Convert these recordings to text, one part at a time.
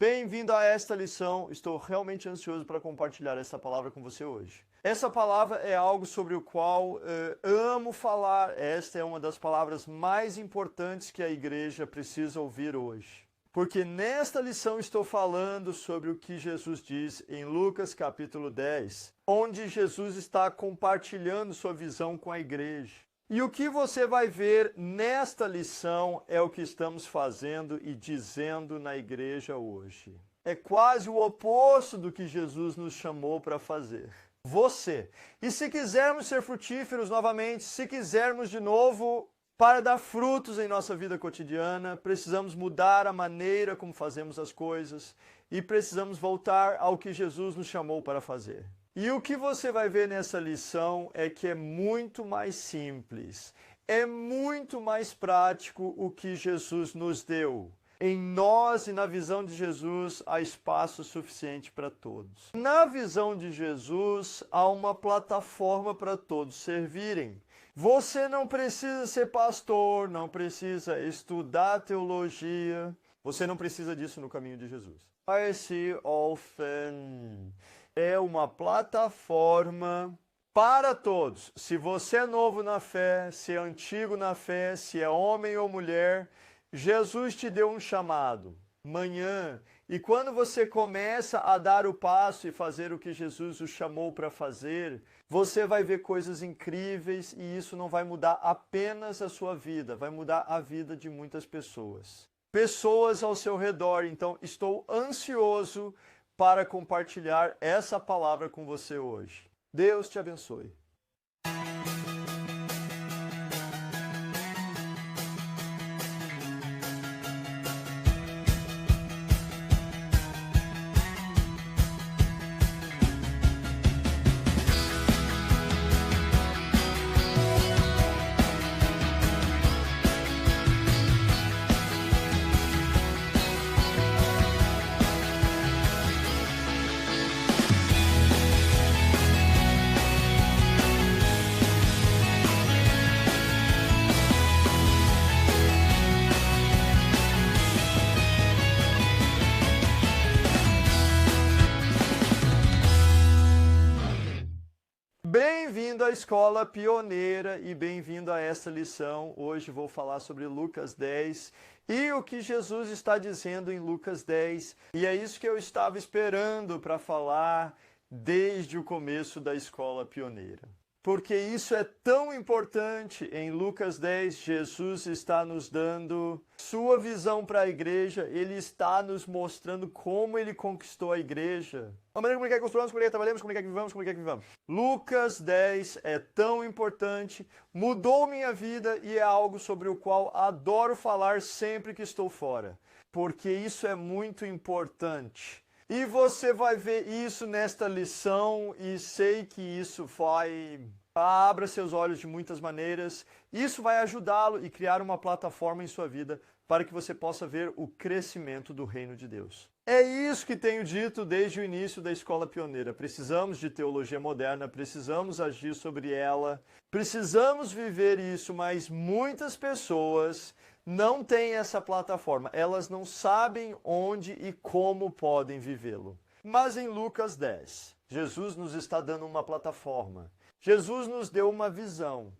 Bem-vindo a esta lição. Estou realmente ansioso para compartilhar essa palavra com você hoje. Essa palavra é algo sobre o qual amo falar. Esta é uma das palavras mais importantes que a igreja precisa ouvir hoje. Porque nesta lição estou falando sobre o que Jesus diz em Lucas capítulo 10, onde Jesus está compartilhando sua visão com a igreja. E o que você vai ver nesta lição é o que estamos fazendo e dizendo na igreja hoje. É quase o oposto do que Jesus nos chamou para fazer. Você. E se quisermos ser frutíferos novamente, se quisermos de novo para dar frutos em nossa vida cotidiana, precisamos mudar a maneira como fazemos as coisas e precisamos voltar ao que Jesus nos chamou para fazer. E o que você vai ver nessa lição é que é muito mais simples, é muito mais prático o que Jesus nos deu. Em nós e na visão de Jesus há espaço suficiente para todos. Na visão de Jesus há uma plataforma para todos servirem. Você não precisa ser pastor, não precisa estudar teologia, você não precisa disso no caminho de Jesus. Esse orphan é uma plataforma para todos. Se você é novo na fé, se é antigo na fé, se é homem ou mulher, Jesus te deu um chamado, manhã. E quando você começa a dar o passo e fazer o que Jesus o chamou para fazer, você vai ver coisas incríveis e isso não vai mudar apenas a sua vida, vai mudar a vida de muitas pessoas. Pessoas ao seu redor. Então, estou ansioso para compartilhar essa palavra com você hoje. Deus te abençoe. Bem-vindo à Escola Pioneira e bem-vindo a esta lição. Hoje vou falar sobre Lucas 10 e o que Jesus está dizendo em Lucas 10. E é isso que eu estava esperando para falar desde o começo da Escola Pioneira. Porque isso é tão importante. Em Lucas 10, Jesus está nos dando sua visão para a igreja, ele está nos mostrando como ele conquistou a igreja. A maneira como ele quer que construamos, como ele quer que trabalhemos, como ele quer que vivamos, como ele quer que vivamos. Lucas 10 é tão importante, mudou minha vida e é algo sobre o qual adoro falar sempre que estou fora. Porque isso é muito importante. E você vai ver isso nesta lição e sei que isso vai... Abra seus olhos de muitas maneiras. Isso vai ajudá-lo e criar uma plataforma em sua vida para que você possa ver o crescimento do reino de Deus. É isso que tenho dito desde o início da Escola Pioneira. Precisamos de teologia moderna, precisamos agir sobre ela, precisamos viver isso, mas muitas pessoas não têm essa plataforma. Elas não sabem onde e como podem vivê-lo. Mas em Lucas 10, Jesus nos está dando uma plataforma. Jesus nos deu uma visão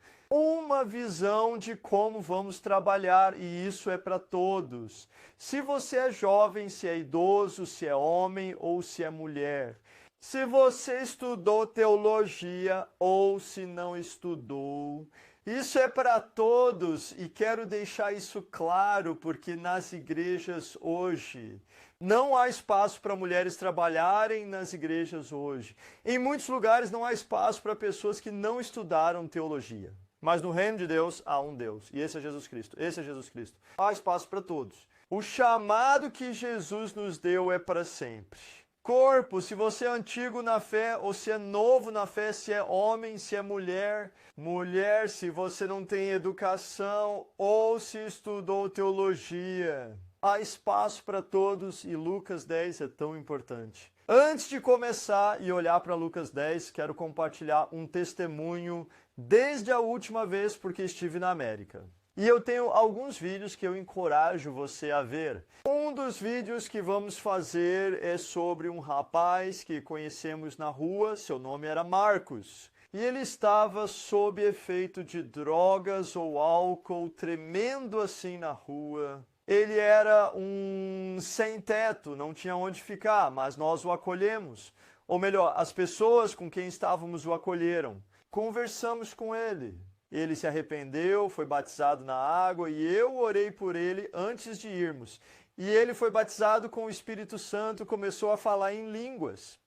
de como vamos trabalhar, e isso é para todos. Se você é jovem, se é idoso, se é homem ou se é mulher, se você estudou teologia ou se não estudou, isso é para todos e quero deixar isso claro porque nas igrejas hoje não há espaço para mulheres trabalharem nas igrejas hoje. Em muitos lugares não há espaço para pessoas que não estudaram teologia. Mas no reino de Deus há um Deus e esse é Jesus Cristo. Esse é Jesus Cristo. Há espaço para todos. O chamado que Jesus nos deu é para sempre. Corpo, se você é antigo na fé ou se é novo na fé, se é homem, se é mulher. Mulher, se você não tem educação ou se estudou teologia. Há espaço para todos e Lucas 10 é tão importante. Antes de começar e olhar para Lucas 10, quero compartilhar um testemunho desde a última vez porque estive na América. E eu tenho alguns vídeos que eu encorajo você a ver. Um dos vídeos que vamos fazer é sobre um rapaz que conhecemos na rua, seu nome era Marcos. E ele estava sob efeito de drogas ou álcool, tremendo assim na rua. Ele era um sem-teto, não tinha onde ficar, mas nós o acolhemos. Ou melhor, as pessoas com quem estávamos o acolheram. Conversamos com ele. Ele se arrependeu, foi batizado na água e eu orei por ele antes de irmos. E ele foi batizado com o Espírito Santo, começou a falar em línguas.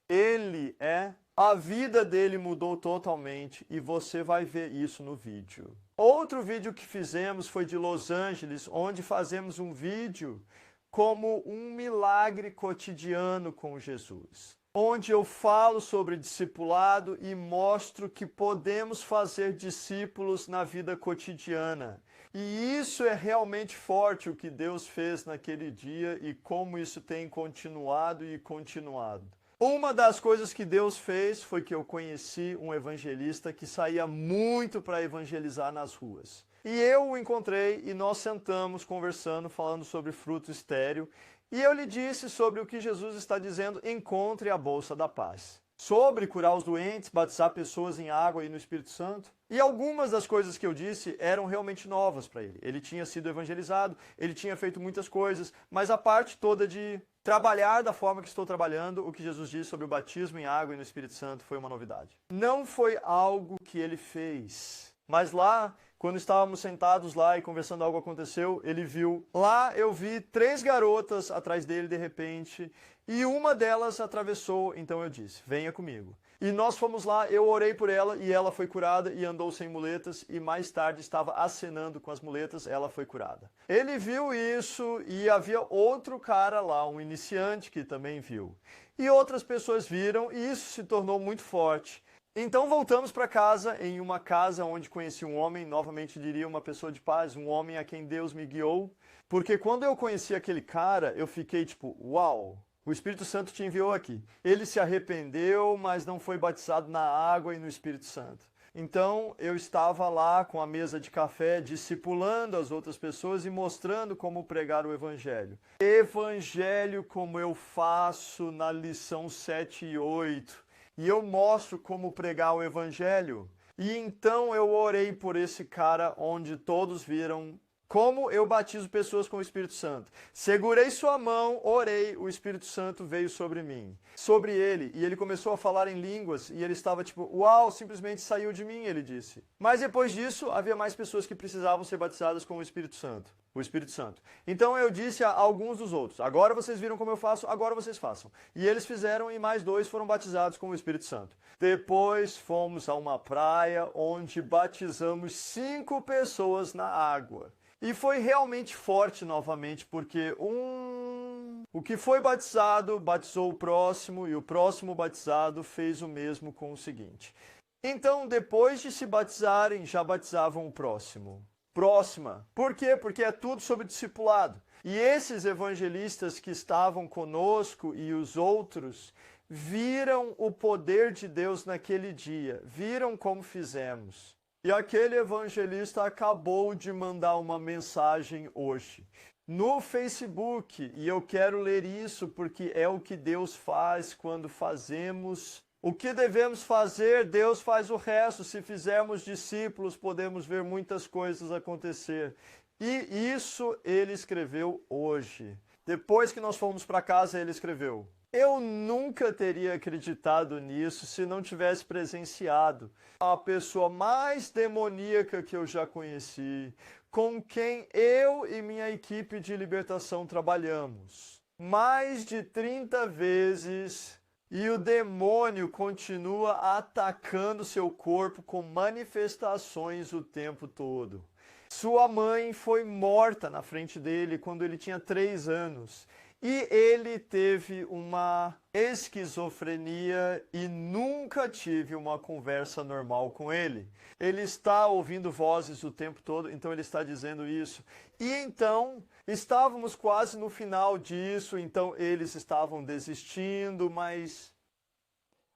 A vida dele mudou totalmente e você vai ver isso no vídeo. Outro vídeo que fizemos foi de Los Angeles, onde fazemos um vídeo como um milagre cotidiano com Jesus. Onde eu falo sobre discipulado e mostro que podemos fazer discípulos na vida cotidiana. E isso é realmente forte o que Deus fez naquele dia e como isso tem continuado e continuado. Uma das coisas que Deus fez foi que eu conheci um evangelista que saía muito para evangelizar nas ruas. E eu o encontrei e nós sentamos conversando, falando sobre fruto estéril. E eu lhe disse sobre o que Jesus está dizendo, encontre a bolsa da paz. Sobre curar os doentes, batizar pessoas em água e no Espírito Santo. E algumas das coisas que eu disse eram realmente novas para ele. Ele tinha sido evangelizado, ele tinha feito muitas coisas, mas a parte toda de trabalhar da forma que estou trabalhando, o que Jesus disse sobre o batismo em água e no Espírito Santo foi uma novidade. Não foi algo que ele fez, mas lá, quando estávamos sentados lá e conversando, algo aconteceu, ele viu. Lá eu vi 3 garotas atrás dele de repente, e uma delas atravessou, então eu disse, venha comigo. E nós fomos lá, eu orei por ela e ela foi curada e andou sem muletas e mais tarde estava acenando com as muletas, ela foi curada. Ele viu isso e havia outro cara lá, um iniciante que também viu. E outras pessoas viram e isso se tornou muito forte. Então voltamos para casa, em uma casa onde conheci um homem, novamente diria uma pessoa de paz, um homem a quem Deus me guiou. Porque quando eu conheci aquele cara, eu fiquei tipo, uau! O Espírito Santo te enviou aqui. Ele se arrependeu, mas não foi batizado na água e no Espírito Santo. Então, eu estava lá com a mesa de café, discipulando as outras pessoas e mostrando como pregar o Evangelho. Evangelho como eu faço na lição 7 e 8. E eu mostro como pregar o Evangelho. E então eu orei por esse cara, onde todos viram como eu batizo pessoas com o Espírito Santo. Segurei sua mão, orei, o Espírito Santo veio sobre mim, sobre ele, e ele começou a falar em línguas, e ele estava tipo, uau, simplesmente saiu de mim, ele disse. Mas depois disso, havia mais pessoas que precisavam ser batizadas com o Espírito Santo. Então eu disse a alguns dos outros, agora vocês viram como eu faço, agora vocês façam. E eles fizeram e mais 2 foram batizados com o Espírito Santo. Depois fomos a uma praia onde batizamos 5 pessoas na água. E foi realmente forte novamente, porque o que foi batizado, batizou o próximo, e o próximo batizado fez o mesmo com o seguinte. Então, depois de se batizarem, já batizavam o próximo. Próxima. Por quê? Porque é tudo sobre discipulado. E esses evangelistas que estavam conosco e os outros viram o poder de Deus naquele dia, viram como fizemos. E aquele evangelista acabou de mandar uma mensagem hoje no Facebook, e eu quero ler isso porque é o que Deus faz quando fazemos. O que devemos fazer, Deus faz o resto. Se fizermos discípulos, podemos ver muitas coisas acontecer. E isso ele escreveu hoje. Depois que nós fomos para casa, ele escreveu: eu nunca teria acreditado nisso se não tivesse presenciado a pessoa mais demoníaca que eu já conheci, com quem eu e minha equipe de libertação trabalhamos. Mais de 30 vezes, e o demônio continua atacando seu corpo com manifestações o tempo todo. Sua mãe foi morta na frente dele quando ele tinha 3 anos. E ele teve uma esquizofrenia e nunca tive uma conversa normal com ele. Ele está ouvindo vozes o tempo todo, então ele está dizendo isso. E então, estávamos quase no final disso, então eles estavam desistindo, mas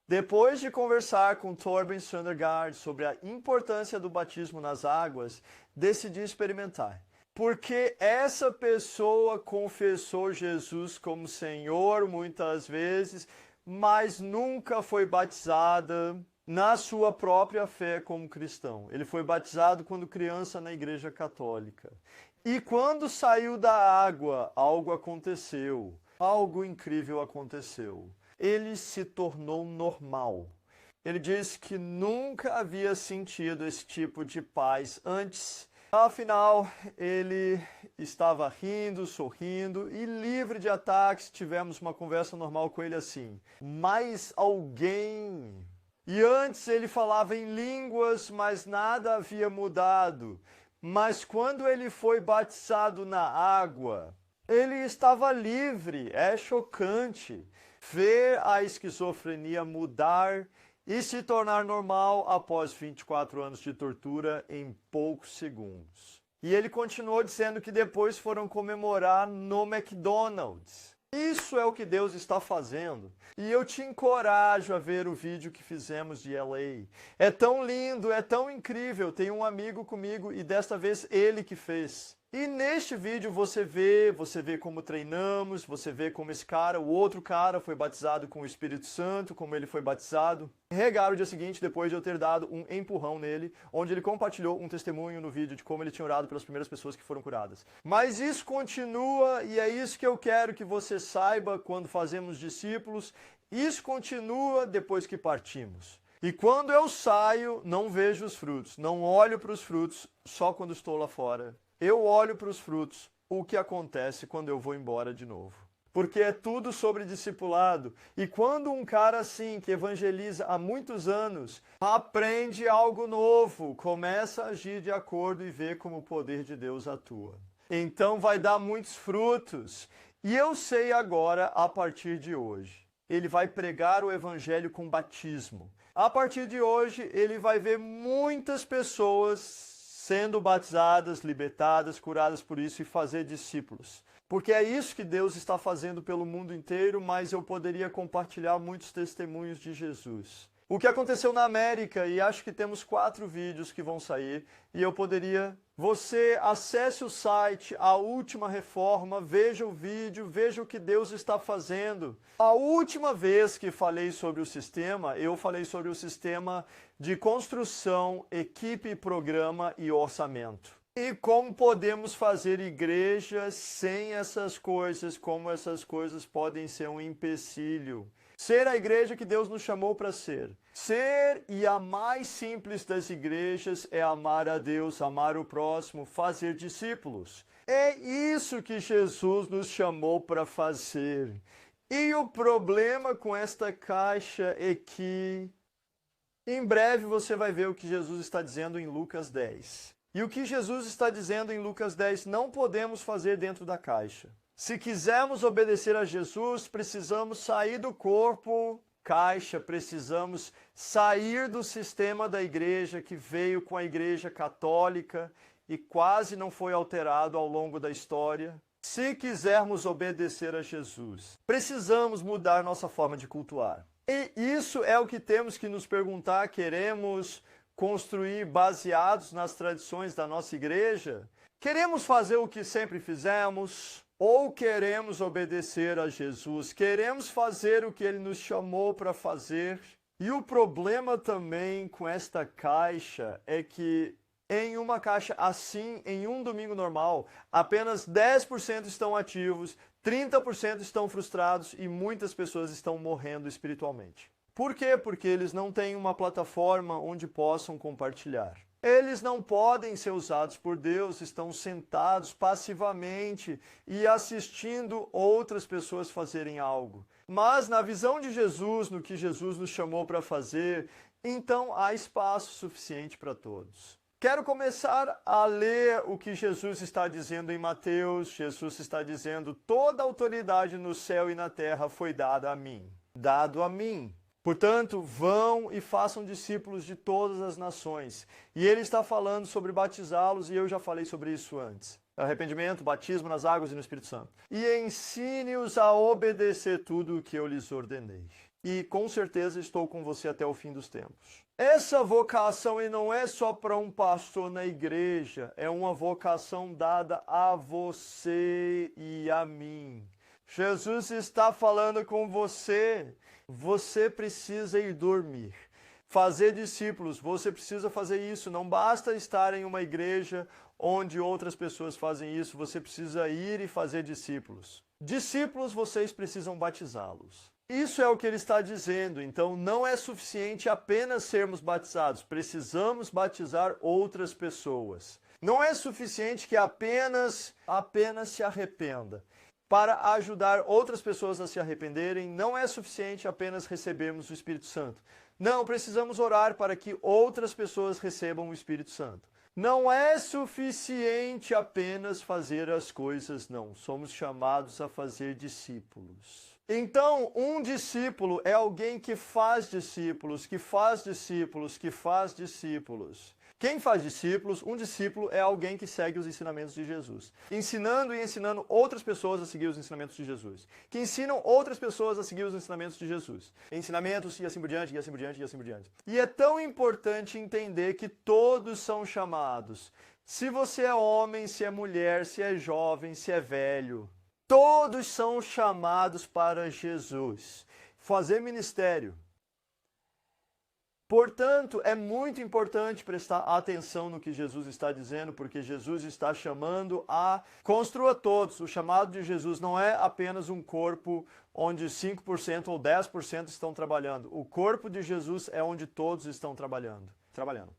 Depois de conversar com Torben Søndergaard sobre a importância do batismo nas águas, decidi experimentar. Porque essa pessoa confessou Jesus como Senhor muitas vezes, mas nunca foi batizada na sua própria fé como cristão. Ele foi batizado quando criança na Igreja Católica. E quando saiu da água, algo aconteceu. Algo incrível aconteceu. Ele se tornou normal. Ele disse que nunca havia sentido esse tipo de paz antes. Afinal, ele estava rindo, sorrindo e livre de ataques. Tivemos uma conversa normal com ele assim. Mas alguém... E antes ele falava em línguas, mas nada havia mudado. Mas quando ele foi batizado na água, ele estava livre. É chocante ver a esquizofrenia mudar e se tornar normal após 24 anos de tortura em poucos segundos. E ele continuou dizendo que depois foram comemorar no McDonald's. Isso é o que Deus está fazendo. E eu te encorajo a ver o vídeo que fizemos de LA. É tão lindo, é tão incrível. Tem um amigo comigo e desta vez ele que fez. E neste vídeo você vê como treinamos, você vê como esse cara, o outro cara foi batizado com o Espírito Santo, como ele foi batizado. Regaram o dia seguinte, depois de eu ter dado um empurrão nele, onde ele compartilhou um testemunho no vídeo de como ele tinha orado pelas primeiras pessoas que foram curadas. Mas isso continua e é isso que eu quero que você saiba quando fazemos discípulos. Isso continua depois que partimos. E quando eu saio, não vejo os frutos, não olho para os frutos só quando estou lá fora. Eu olho para os frutos, o que acontece quando eu vou embora de novo. Porque é tudo sobre discipulado. E quando um cara assim, que evangeliza há muitos anos, aprende algo novo, começa a agir de acordo e vê como o poder de Deus atua. Então vai dar muitos frutos. E eu sei agora, a partir de hoje, ele vai pregar o evangelho com batismo. A partir de hoje, ele vai ver muitas pessoas sendo batizadas, libertadas, curadas por isso e fazer discípulos. Porque é isso que Deus está fazendo pelo mundo inteiro, mas eu poderia compartilhar muitos testemunhos de Jesus. O que aconteceu na América, e acho que temos 4 vídeos que vão sair, e eu poderia... Você acesse o site, A Última Reforma, veja o vídeo, veja o que Deus está fazendo. A última vez que falei sobre o sistema, eu falei sobre o sistema de construção, equipe, programa e orçamento. E como podemos fazer igreja sem essas coisas, como essas coisas podem ser um empecilho. Ser a igreja que Deus nos chamou para ser. Ser e a mais simples das igrejas é amar a Deus, amar o próximo, fazer discípulos. É isso que Jesus nos chamou para fazer. E o problema com esta caixa é que em breve você vai ver o que Jesus está dizendo em Lucas 10. E o que Jesus está dizendo em Lucas 10 não podemos fazer dentro da caixa. Se quisermos obedecer a Jesus, precisamos sair do corpo caixa, precisamos sair do sistema da igreja que veio com a igreja católica e quase não foi alterado ao longo da história. Se quisermos obedecer a Jesus, precisamos mudar nossa forma de cultuar. E isso é o que temos que nos perguntar. Queremos construir baseados nas tradições da nossa igreja? Queremos fazer o que sempre fizemos? Ou queremos obedecer a Jesus? Queremos fazer o que Ele nos chamou para fazer? E o problema também com esta caixa é que em uma caixa assim, em um domingo normal, apenas 10% estão ativos, 30% estão frustrados e muitas pessoas estão morrendo espiritualmente. Por quê? Porque eles não têm uma plataforma onde possam compartilhar. Eles não podem ser usados por Deus, estão sentados passivamente e assistindo outras pessoas fazerem algo. Mas na visão de Jesus, no que Jesus nos chamou para fazer, então há espaço suficiente para todos. Quero começar a ler o que Jesus está dizendo em Mateus. Jesus está dizendo: toda autoridade no céu e na terra foi dada a mim. Dado a mim. Portanto, vão e façam discípulos de todas as nações. E ele está falando sobre batizá-los, e eu já falei sobre isso antes. Arrependimento, batismo nas águas e no Espírito Santo. E ensine-os a obedecer tudo o que eu lhes ordenei. e com certeza estou com você até o fim dos tempos. Essa vocação não é só para um pastor na igreja, é uma vocação dada a você e a mim. Jesus está falando com você. Você precisa ir dormir. Fazer discípulos, você precisa fazer isso. Não basta estar em uma igreja onde outras pessoas fazem isso. Você precisa ir e fazer discípulos. Discípulos, vocês precisam batizá-los. Isso é o que ele está dizendo. Então, não é suficiente apenas sermos batizados. Precisamos batizar outras pessoas. Não é suficiente que apenas se arrependa. Para ajudar outras pessoas a se arrependerem, não é suficiente apenas recebermos o Espírito Santo. Não, precisamos orar para que outras pessoas recebam o Espírito Santo. Não é suficiente apenas fazer as coisas, não. Somos chamados a fazer discípulos. Então, um discípulo é alguém que faz discípulos, que faz discípulos, que faz discípulos. Quem faz discípulos? Um discípulo é alguém que segue os ensinamentos de Jesus. Ensinando e ensinando outras pessoas a seguir os ensinamentos de Jesus. Que ensinam outras pessoas a seguir os ensinamentos de Jesus. Ensinamentos e assim por diante, e assim por diante, e assim por diante. E é tão importante entender que todos são chamados. Se você é homem, se é mulher, se é jovem, se é velho. Todos são chamados para Jesus. Fazer ministério. Portanto, é muito importante prestar atenção no que Jesus está dizendo, porque Jesus está chamando a construa todos. O chamado de Jesus não é apenas um corpo onde 5% ou 10% estão trabalhando. O corpo de Jesus é onde todos estão trabalhando,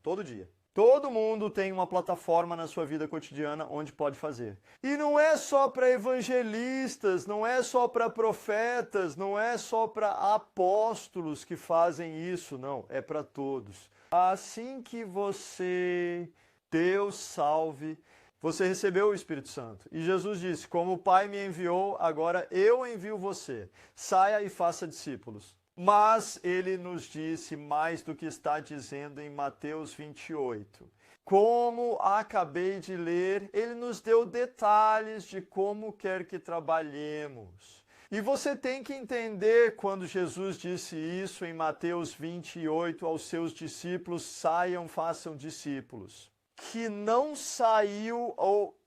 todo dia. Todo mundo tem uma plataforma na sua vida cotidiana onde pode fazer. E não é só para evangelistas, não é só para profetas, não é só para apóstolos que fazem isso, não. É para todos. Assim que Deus salve, você recebeu o Espírito Santo. E Jesus disse, como o Pai me enviou, agora eu envio você. Saia e faça discípulos. Mas ele nos disse mais do que está dizendo em Mateus 28. Como acabei de ler, ele nos deu detalhes de como quer que trabalhemos. E você tem que entender quando Jesus disse isso em Mateus 28 aos seus discípulos, saiam, façam discípulos. Que não saiu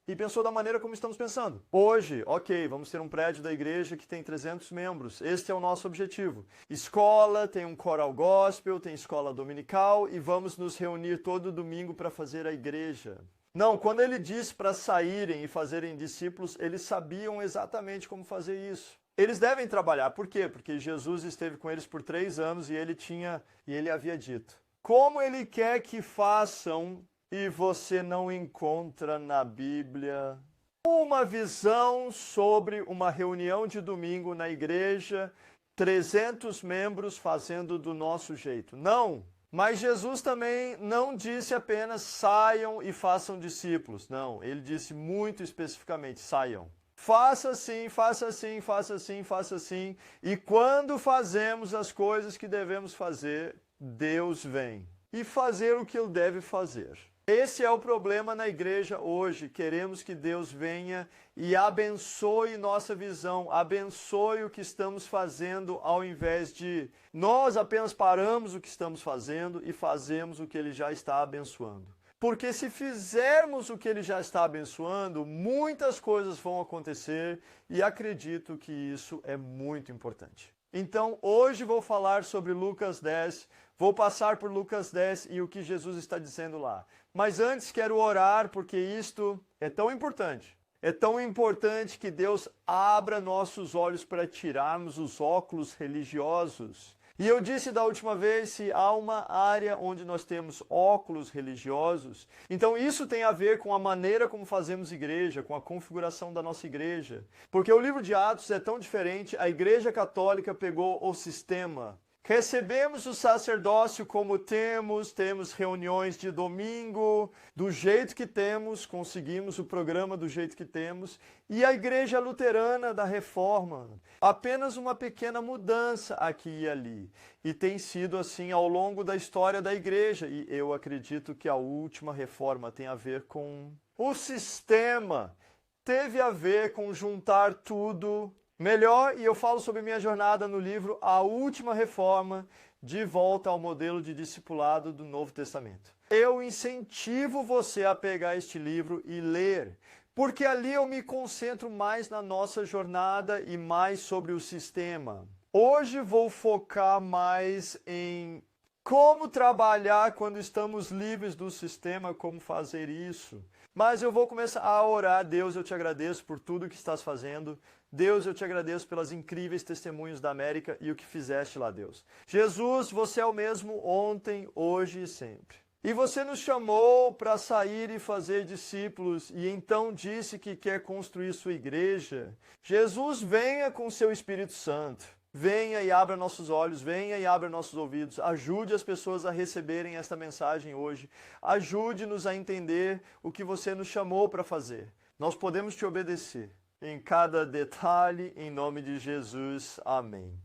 e pensou da maneira como estamos pensando. Hoje, ok, vamos ter um prédio da igreja que tem 300 membros. Este é o nosso objetivo. Escola, tem um coral gospel, tem escola dominical e vamos nos reunir todo domingo para fazer a igreja. Não, quando ele disse para saírem e fazerem discípulos, eles sabiam exatamente como fazer isso. Eles devem trabalhar. Por quê? Porque Jesus esteve com eles por 3 anos e ele havia dito. Como ele quer que façam e você não encontra na Bíblia uma visão sobre uma reunião de domingo na igreja, 300 membros fazendo do nosso jeito. Não! Mas Jesus também não disse apenas saiam e façam discípulos. Não, ele disse muito especificamente, saiam. Faça assim, faça assim, faça assim, faça assim. E quando fazemos as coisas que devemos fazer, Deus vem. E fazer o que ele deve fazer. Esse é o problema na igreja hoje. Queremos que Deus venha e abençoe nossa visão, abençoe o que estamos fazendo, ao invés de nós apenas paramos o que estamos fazendo e fazemos o que Ele já está abençoando. Porque se fizermos o que Ele já está abençoando, muitas coisas vão acontecer e acredito que isso é muito importante. Então, hoje vou falar sobre Lucas 10, vou passar por Lucas 10 e o que Jesus está dizendo lá. Mas antes quero orar porque isto é tão importante. É tão importante que Deus abra nossos olhos para tirarmos os óculos religiosos. E eu disse da última vez, se há uma área onde nós temos óculos religiosos, então isso tem a ver com a maneira como fazemos igreja, com a configuração da nossa igreja. Porque o livro de Atos é tão diferente, a igreja católica pegou o sistema. Recebemos o sacerdócio como temos reuniões de domingo, do jeito que temos, conseguimos o programa do jeito que temos, e a igreja luterana da Reforma, apenas uma pequena mudança aqui e ali. E tem sido assim ao longo da história da igreja, e eu acredito que a última reforma tem a ver com o sistema, teve a ver com juntar tudo melhor, e eu falo sobre minha jornada no livro A Última Reforma, de volta ao modelo de discipulado do Novo Testamento. Eu incentivo você a pegar este livro e ler, porque ali eu me concentro mais na nossa jornada e mais sobre o sistema. Hoje vou focar mais em como trabalhar quando estamos livres do sistema, como fazer isso. Mas eu vou começar a orar. Deus, eu te agradeço por tudo que estás fazendo. Deus, eu te agradeço pelas incríveis testemunhos da América e o que fizeste lá, Deus. Jesus, você é o mesmo ontem, hoje e sempre. E você nos chamou para sair e fazer discípulos e então disse que quer construir sua igreja. Jesus, venha com seu Espírito Santo. Venha e abra nossos olhos, venha e abra nossos ouvidos. Ajude as pessoas a receberem esta mensagem hoje. Ajude-nos a entender o que você nos chamou para fazer. Nós podemos te obedecer em cada detalhe, em nome de Jesus. Amém.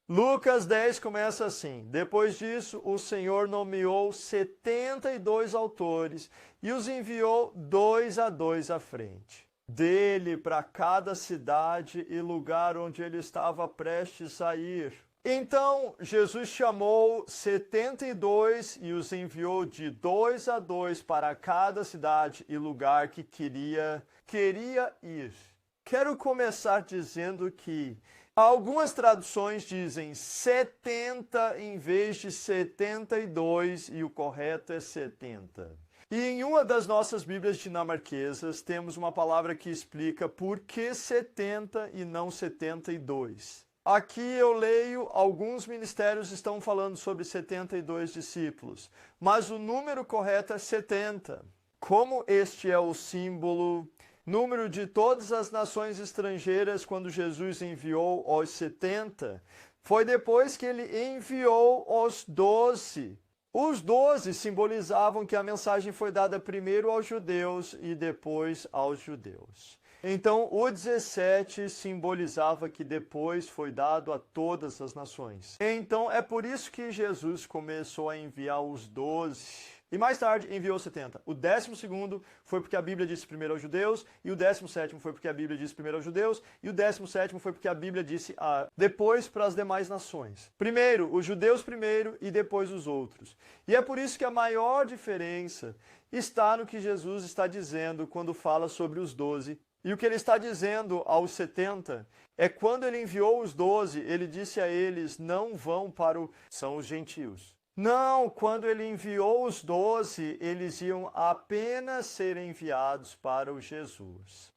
Lucas 10 começa assim: depois disso, o Senhor nomeou 72 autores e os enviou 2 a 2 à frente dele para cada cidade e lugar onde ele estava prestes a ir. Então Jesus chamou 72 e os enviou de 2 a 2 para cada cidade e lugar que queria ir. Quero começar dizendo que algumas traduções dizem 70 em vez de 72 e o correto é 70. E em uma das nossas Bíblias dinamarquesas temos uma palavra que explica por que 70 e não 72. Aqui eu leio, alguns ministérios estão falando sobre 72 discípulos, mas o número correto é 70. Como este é o símbolo, número de todas as nações estrangeiras quando Jesus enviou os 70, foi depois que ele enviou os 12. Os 12 simbolizavam que a mensagem foi dada primeiro aos judeus e depois aos judeus. Então, o 17 simbolizava que depois foi dado a todas as nações. Então, é por isso que Jesus começou a enviar os 12. E mais tarde enviou 70. O 12º foi porque a Bíblia disse primeiro aos judeus, e o 17º foi porque a Bíblia disse primeiro aos judeus, e o 17º foi porque a Bíblia disse depois para as demais nações. Primeiro, os judeus primeiro e depois os outros. E é por isso que a maior diferença está no que Jesus está dizendo quando fala sobre os 12. E o que ele está dizendo aos 70 é quando ele enviou os 12, ele disse a eles, não vão são os gentios. Não, quando ele enviou os 12, eles iam apenas ser enviados para o Jesus.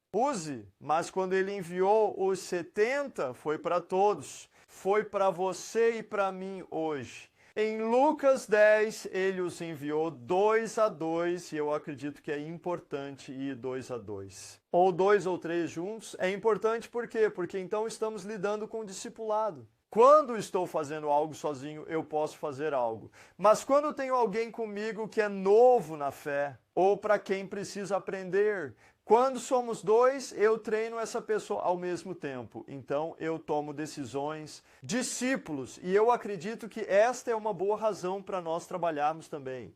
Mas quando ele enviou os 70, foi para todos. Foi para você e para mim hoje. Em Lucas 10, ele os enviou 2 a 2, e eu acredito que é importante ir 2 a 2. Ou 2 ou 3 juntos. É importante por quê? Porque então estamos lidando com o discipulado. Quando estou fazendo algo sozinho, eu posso fazer algo. Mas quando tenho alguém comigo que é novo na fé, ou para quem precisa aprender, quando somos 2, eu treino essa pessoa ao mesmo tempo. Então, eu tomo decisões, discípulos, e eu acredito que esta é uma boa razão para nós trabalharmos também.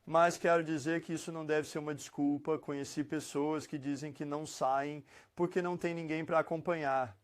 Mas quero dizer que isso não deve ser uma desculpa. Conheci pessoas que dizem que não saem porque não tem ninguém para acompanhar.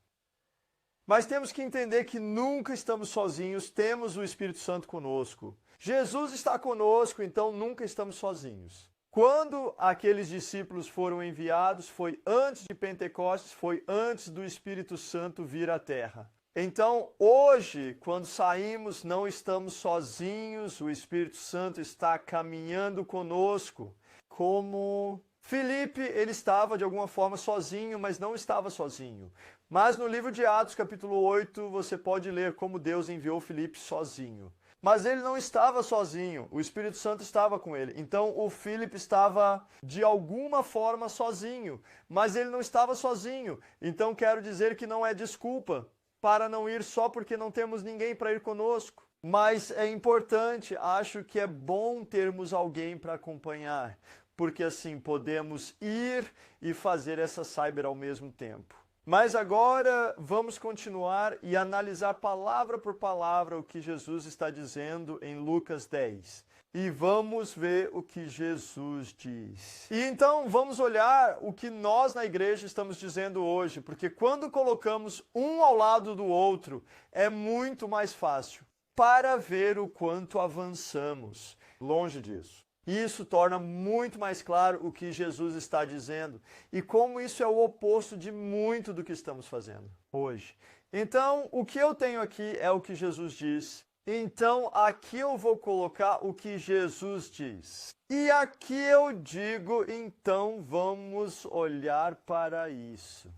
Mas temos que entender que nunca estamos sozinhos, temos o Espírito Santo conosco. Jesus está conosco, então nunca estamos sozinhos. Quando aqueles discípulos foram enviados, foi antes de Pentecostes, foi antes do Espírito Santo vir à terra. Então, hoje, quando saímos, não estamos sozinhos, o Espírito Santo está caminhando conosco. Como Filipe, ele estava de alguma forma sozinho, mas não estava sozinho. Mas no livro de Atos, capítulo 8, você pode ler como Deus enviou Filipe sozinho. Mas ele não estava sozinho, o Espírito Santo estava com ele. Então o Filipe estava de alguma forma sozinho, mas ele não estava sozinho. Então quero dizer que não é desculpa para não ir só porque não temos ninguém para ir conosco. Mas é importante, acho que é bom termos alguém para acompanhar, porque assim podemos ir e fazer essa cyber ao mesmo tempo. Mas agora vamos continuar e analisar palavra por palavra o que Jesus está dizendo em Lucas 10. e vamos ver o que Jesus diz. E então vamos olhar o que nós na igreja estamos dizendo hoje, porque quando colocamos um ao lado do outro, é muito mais fácil para ver o quanto avançamos. Longe disso. Isso torna muito mais claro o que Jesus está dizendo e como isso é o oposto de muito do que estamos fazendo hoje. Então, o que eu tenho aqui é o que Jesus diz. Então, aqui eu vou colocar o que Jesus diz. E aqui eu digo, então vamos olhar para isso.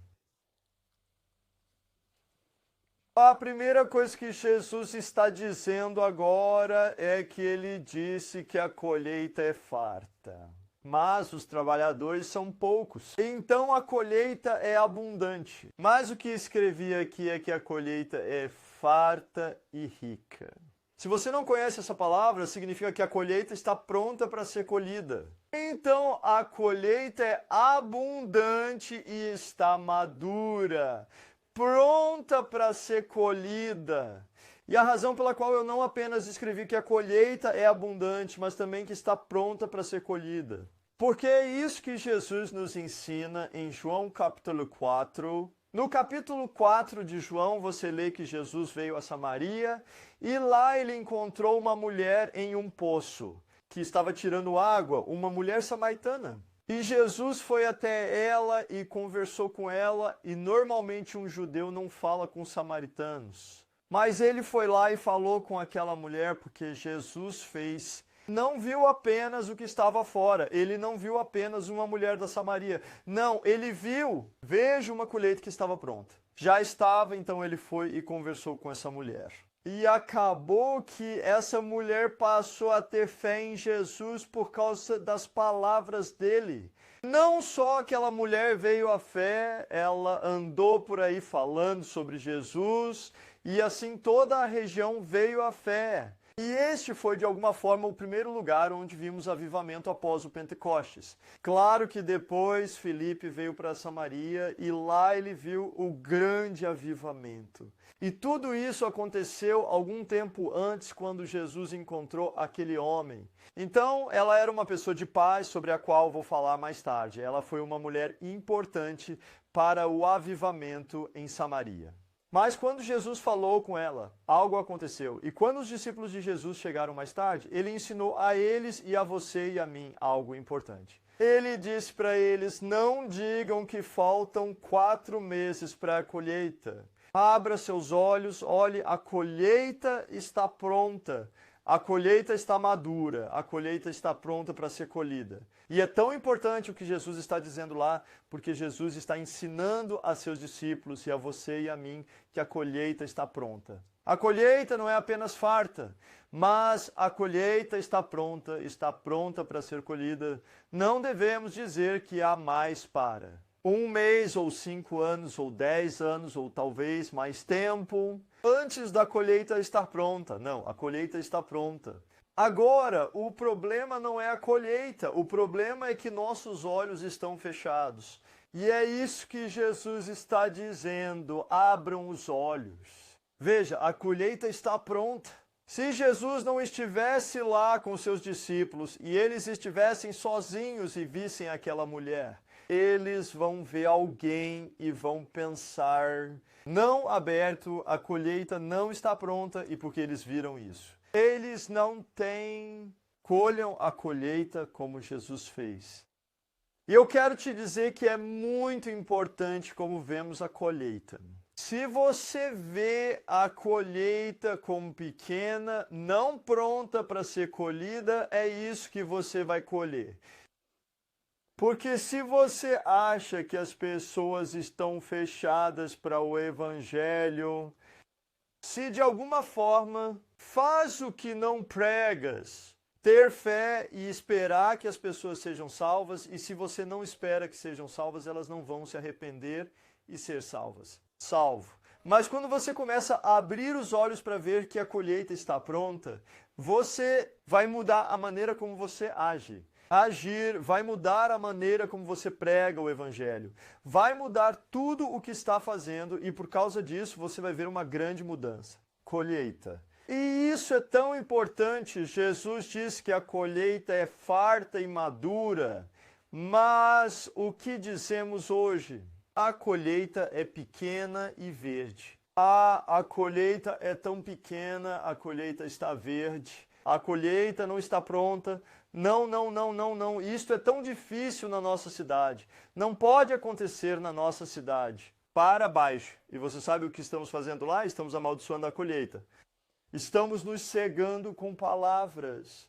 A primeira coisa que Jesus está dizendo agora é que ele disse que a colheita é farta, mas os trabalhadores são poucos. Então a colheita é abundante. Mas o que escrevi aqui é que a colheita é farta e rica. Se você não conhece essa palavra, significa que a colheita está pronta para ser colhida. Então a colheita é abundante e está madura, pronta para ser colhida. E a razão pela qual eu não apenas escrevi que a colheita é abundante, mas também que está pronta para ser colhida. Porque é isso que Jesus nos ensina em João capítulo 4. No capítulo 4 de João, você lê que Jesus veio a Samaria e lá ele encontrou uma mulher em um poço que estava tirando água, uma mulher samaritana. E Jesus foi até ela e conversou com ela, e normalmente um judeu não fala com samaritanos. Mas ele foi lá e falou com aquela mulher porque Jesus não viu apenas o que estava fora, ele não viu apenas uma mulher da Samaria. Não, ele viu, veja uma colheita que estava pronta. Já estava, então ele foi e conversou com essa mulher. E acabou que essa mulher passou a ter fé em Jesus por causa das palavras dele. Não só aquela mulher veio à fé, ela andou por aí falando sobre Jesus, e assim toda a região veio à fé. E este foi, de alguma forma, o primeiro lugar onde vimos avivamento após o Pentecostes. Claro que depois Filipe veio para Samaria e lá ele viu o grande avivamento. E tudo isso aconteceu algum tempo antes, quando Jesus encontrou aquele homem. Então, ela era uma pessoa de paz, sobre a qual vou falar mais tarde. Ela foi uma mulher importante para o avivamento em Samaria. Mas quando Jesus falou com ela, algo aconteceu. E quando os discípulos de Jesus chegaram mais tarde, ele ensinou a eles e a você e a mim algo importante. Ele disse para eles: não digam que faltam 4 meses para a colheita. Abra seus olhos, olhe, a colheita está pronta. A colheita está madura, a colheita está pronta para ser colhida. E é tão importante o que Jesus está dizendo lá, porque Jesus está ensinando a seus discípulos e a você e a mim que a colheita está pronta. A colheita não é apenas farta, mas a colheita está pronta para ser colhida. Não devemos dizer que há mais para. 1 mês, ou 5 anos, ou 10 anos, ou talvez mais tempo, antes da colheita estar pronta. Não, a colheita está pronta. Agora, o problema não é a colheita, o problema é que nossos olhos estão fechados. E é isso que Jesus está dizendo: abram os olhos. Veja, a colheita está pronta. Se Jesus não estivesse lá com seus discípulos e eles estivessem sozinhos e vissem aquela mulher, eles vão ver alguém e vão pensar: não aberto, a colheita não está pronta, e porque eles viram isso. Eles não colham a colheita como Jesus fez. E eu quero te dizer que é muito importante como vemos a colheita. Se você vê a colheita como pequena, não pronta para ser colhida, é isso que você vai colher. Porque se você acha que as pessoas estão fechadas para o Evangelho, se de alguma forma faz o que não pregas, ter fé e esperar que as pessoas sejam salvas, e se você não espera que sejam salvas, elas não vão se arrepender e ser salvas. Salvo. Mas quando você começa a abrir os olhos para ver que a colheita está pronta, você vai mudar a maneira como você age. Agir vai mudar a maneira como você prega o Evangelho. Vai mudar tudo o que está fazendo e por causa disso você vai ver uma grande mudança. Colheita. E isso é tão importante. Jesus diz que a colheita é farta e madura, mas o que dizemos hoje? A colheita é pequena e verde. A colheita é tão pequena, a colheita está verde. A colheita não está pronta. Não, não, não, não, não. Isto é tão difícil na nossa cidade. Não pode acontecer na nossa cidade. Para baixo. E você sabe o que estamos fazendo lá? Estamos amaldiçoando a colheita. Estamos nos cegando com palavras.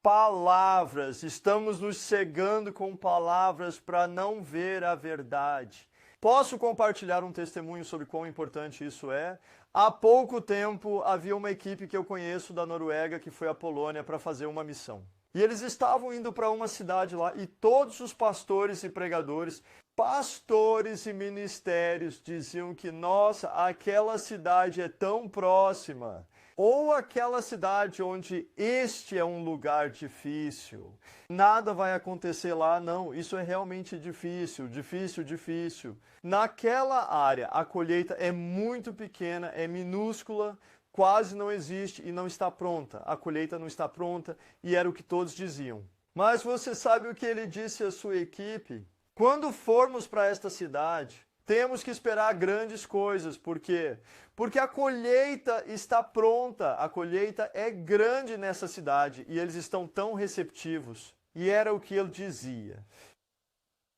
Palavras. Estamos nos cegando com palavras para não ver a verdade. Posso compartilhar um testemunho sobre quão importante isso é? Há pouco tempo havia uma equipe que eu conheço da Noruega que foi à Polônia para fazer uma missão. E eles estavam indo para uma cidade lá e todos os pastores e pregadores, pastores e ministérios diziam que, nossa, aquela cidade é tão próxima. Ou aquela cidade onde este é um lugar difícil. Nada vai acontecer lá, não. Isso é realmente difícil, difícil, difícil. Naquela área, a colheita é muito pequena, é minúscula, quase não existe e não está pronta. A colheita não está pronta e era o que todos diziam. Mas você sabe o que ele disse à sua equipe? Quando formos para esta cidade, temos que esperar grandes coisas. Por quê? Porque a colheita está pronta, a colheita é grande nessa cidade e eles estão tão receptivos. E era o que ele dizia.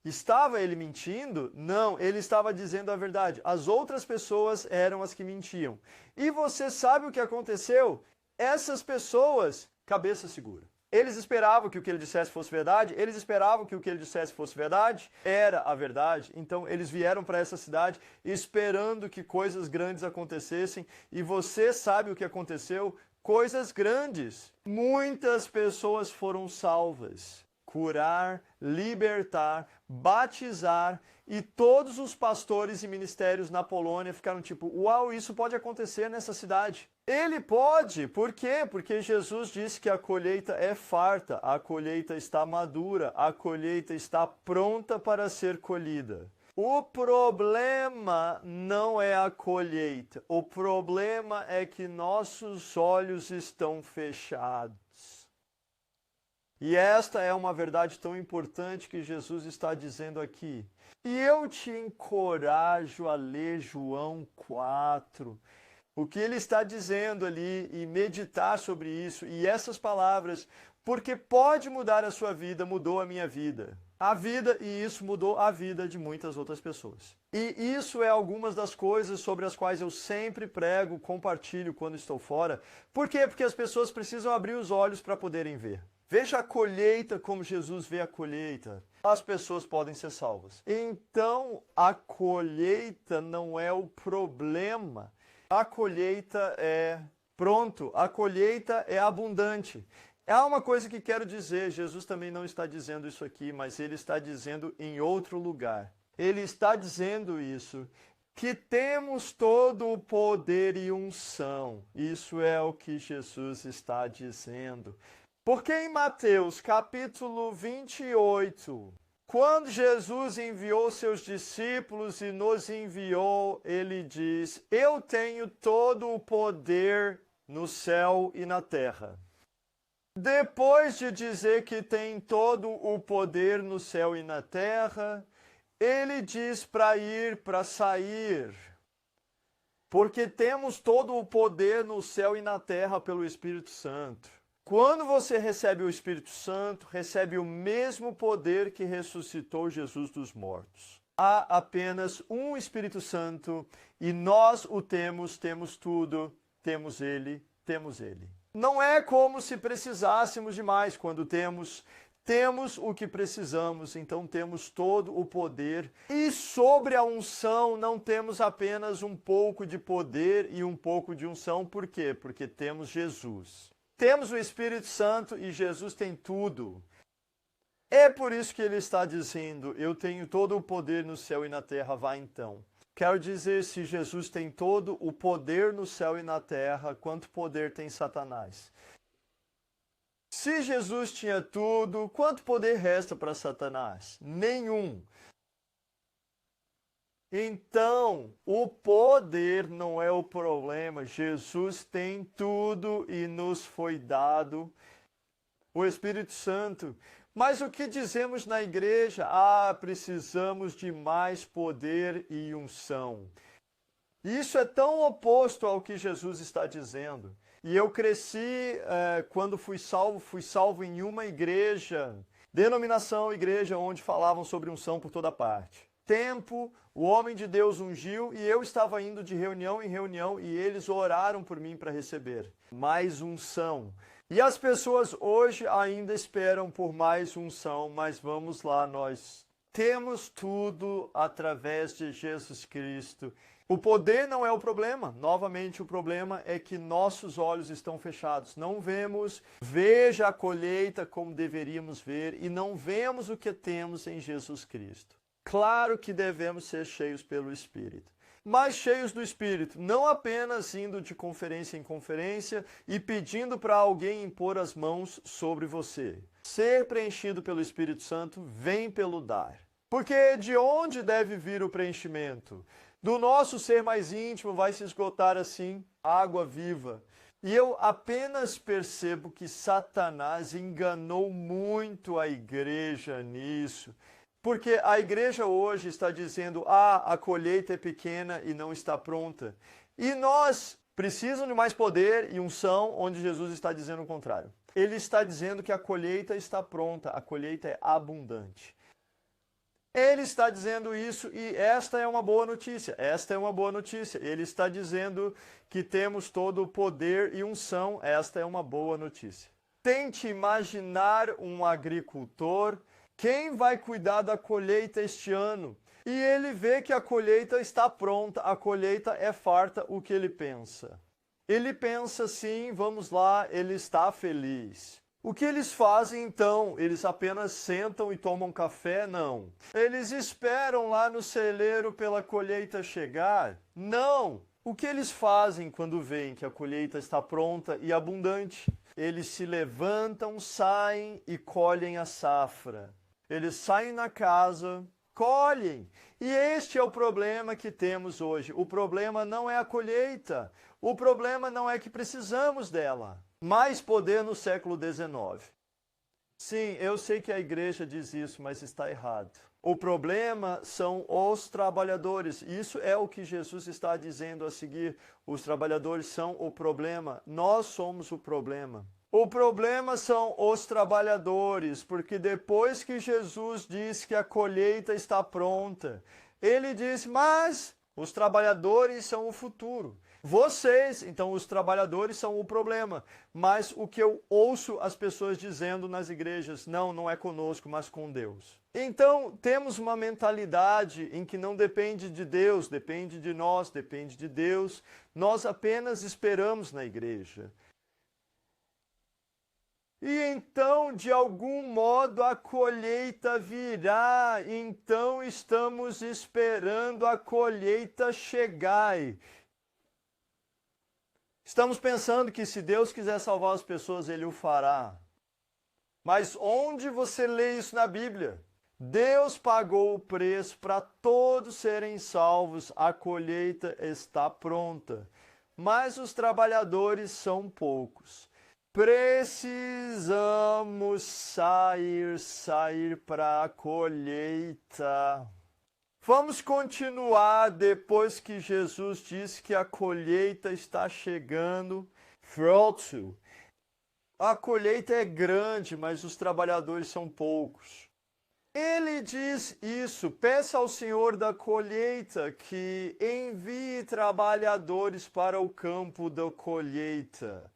Estava ele mentindo? Não, ele estava dizendo a verdade. As outras pessoas eram as que mentiam. E você sabe o que aconteceu? Essas pessoas, cabeça segura. Eles esperavam que o que ele dissesse fosse verdade, eles esperavam que o que ele dissesse fosse verdade, era a verdade. Então eles vieram para essa cidade esperando que coisas grandes acontecessem, e você sabe o que aconteceu? Coisas grandes. Muitas pessoas foram salvas. Curar, libertar, batizar, e todos os pastores e ministérios na Polônia ficaram tipo, uau, isso pode acontecer nessa cidade. Ele pode, por quê? Porque Jesus disse que a colheita é farta, a colheita está madura, a colheita está pronta para ser colhida. O problema não é a colheita, o problema é que nossos olhos estão fechados. E esta é uma verdade tão importante que Jesus está dizendo aqui. E eu te encorajo a ler João 4. O que ele está dizendo ali e meditar sobre isso e essas palavras, porque pode mudar a sua vida, mudou a minha vida. A vida, e isso mudou a vida de muitas outras pessoas. E isso é algumas das coisas sobre as quais eu sempre prego, compartilho quando estou fora. Por quê? Porque as pessoas precisam abrir os olhos para poderem ver. Veja a colheita como Jesus vê a colheita. As pessoas podem ser salvas. Então, a colheita não é o problema. A colheita é pronto. A colheita é abundante. Há uma coisa que quero dizer. Jesus também não está dizendo isso aqui, mas ele está dizendo em outro lugar. Ele está dizendo isso, que temos todo o poder e unção. Isso é o que Jesus está dizendo. Porque em Mateus capítulo 28, quando Jesus enviou seus discípulos e nos enviou, ele diz, eu tenho todo o poder no céu e na terra. Depois de dizer que tem todo o poder no céu e na terra, ele diz para ir, para sair. Porque temos todo o poder no céu e na terra pelo Espírito Santo. Quando você recebe o Espírito Santo, recebe o mesmo poder que ressuscitou Jesus dos mortos. Há apenas um Espírito Santo e nós o temos tudo, temos ele, temos ele. Não é como se precisássemos de mais. Quando temos o que precisamos, então temos todo o poder. E sobre a unção, não temos apenas um pouco de poder e um pouco de unção. Por quê? Porque temos Jesus. Temos o Espírito Santo e Jesus tem tudo. É por isso que ele está dizendo, eu tenho todo o poder no céu e na terra, vá então. Quero dizer, se Jesus tem todo o poder no céu e na terra, quanto poder tem Satanás? Se Jesus tinha tudo, quanto poder resta para Satanás? Nenhum. Então, o poder não é o problema. Jesus tem tudo e nos foi dado o Espírito Santo. Mas o que dizemos na igreja? Precisamos de mais poder e unção. Isso é tão oposto ao que Jesus está dizendo. E eu cresci, quando fui salvo em uma igreja, denominação, igreja, onde falavam sobre unção por toda parte. Tempo, o homem de Deus ungiu e eu estava indo de reunião em reunião e eles oraram por mim para receber mais unção. E as pessoas hoje ainda esperam por mais unção, mas vamos lá, nós temos tudo através de Jesus Cristo. O poder não é o problema. Novamente, o problema é que nossos olhos estão fechados. Não vemos, veja a colheita como deveríamos ver e não vemos o que temos em Jesus Cristo. Claro que devemos ser cheios pelo Espírito, mas cheios do Espírito, não apenas indo de conferência em conferência e pedindo para alguém impor as mãos sobre você. Ser preenchido pelo Espírito Santo vem pelo dar. Porque de onde deve vir o preenchimento? Do nosso ser mais íntimo vai se esgotar assim água viva. E eu apenas percebo que Satanás enganou muito a igreja nisso. Porque a igreja hoje está dizendo, a colheita é pequena e não está pronta. E nós precisamos de mais poder e unção, onde Jesus está dizendo o contrário. Ele está dizendo que a colheita está pronta, a colheita é abundante. Ele está dizendo isso e esta é uma boa notícia. Esta é uma boa notícia. Ele está dizendo que temos todo o poder e unção. Esta é uma boa notícia. Tente imaginar um agricultor. Quem vai cuidar da colheita este ano? E ele vê que a colheita está pronta, a colheita é farta, o que ele pensa? Ele pensa sim, vamos lá, ele está feliz. O que eles fazem então? Eles apenas sentam e tomam café? Não. Eles esperam lá no celeiro pela colheita chegar? Não. O que eles fazem quando veem que a colheita está pronta e abundante? Eles se levantam, saem e colhem a safra. Eles saem na casa, colhem. E este é o problema que temos hoje. O problema não é a colheita. O problema não é que precisamos dela. Mais poder no século XIX. Sim, eu sei que a igreja diz isso, mas está errado. O problema são os trabalhadores. Isso é o que Jesus está dizendo a seguir. Os trabalhadores são o problema. Nós somos o problema. O problema são os trabalhadores, porque depois que Jesus diz que a colheita está pronta, ele diz, mas os trabalhadores são o futuro. Vocês, então os trabalhadores são o problema. Mas o que eu ouço as pessoas dizendo nas igrejas, não é conosco, mas com Deus. Então temos uma mentalidade em que não depende de Deus, depende de nós, depende de Deus. Nós apenas esperamos na igreja. E então, de algum modo, a colheita virá. Então, estamos esperando a colheita chegar. Estamos pensando que se Deus quiser salvar as pessoas, Ele o fará. Mas onde você lê isso na Bíblia? Deus pagou o preço para todos serem salvos. A colheita está pronta. Mas os trabalhadores são poucos. Precisamos sair para a colheita. Vamos continuar depois que Jesus disse que a colheita está chegando. Fruto. A colheita é grande, mas os trabalhadores são poucos. Ele diz isso, peça ao Senhor da colheita que envie trabalhadores para o campo da colheita.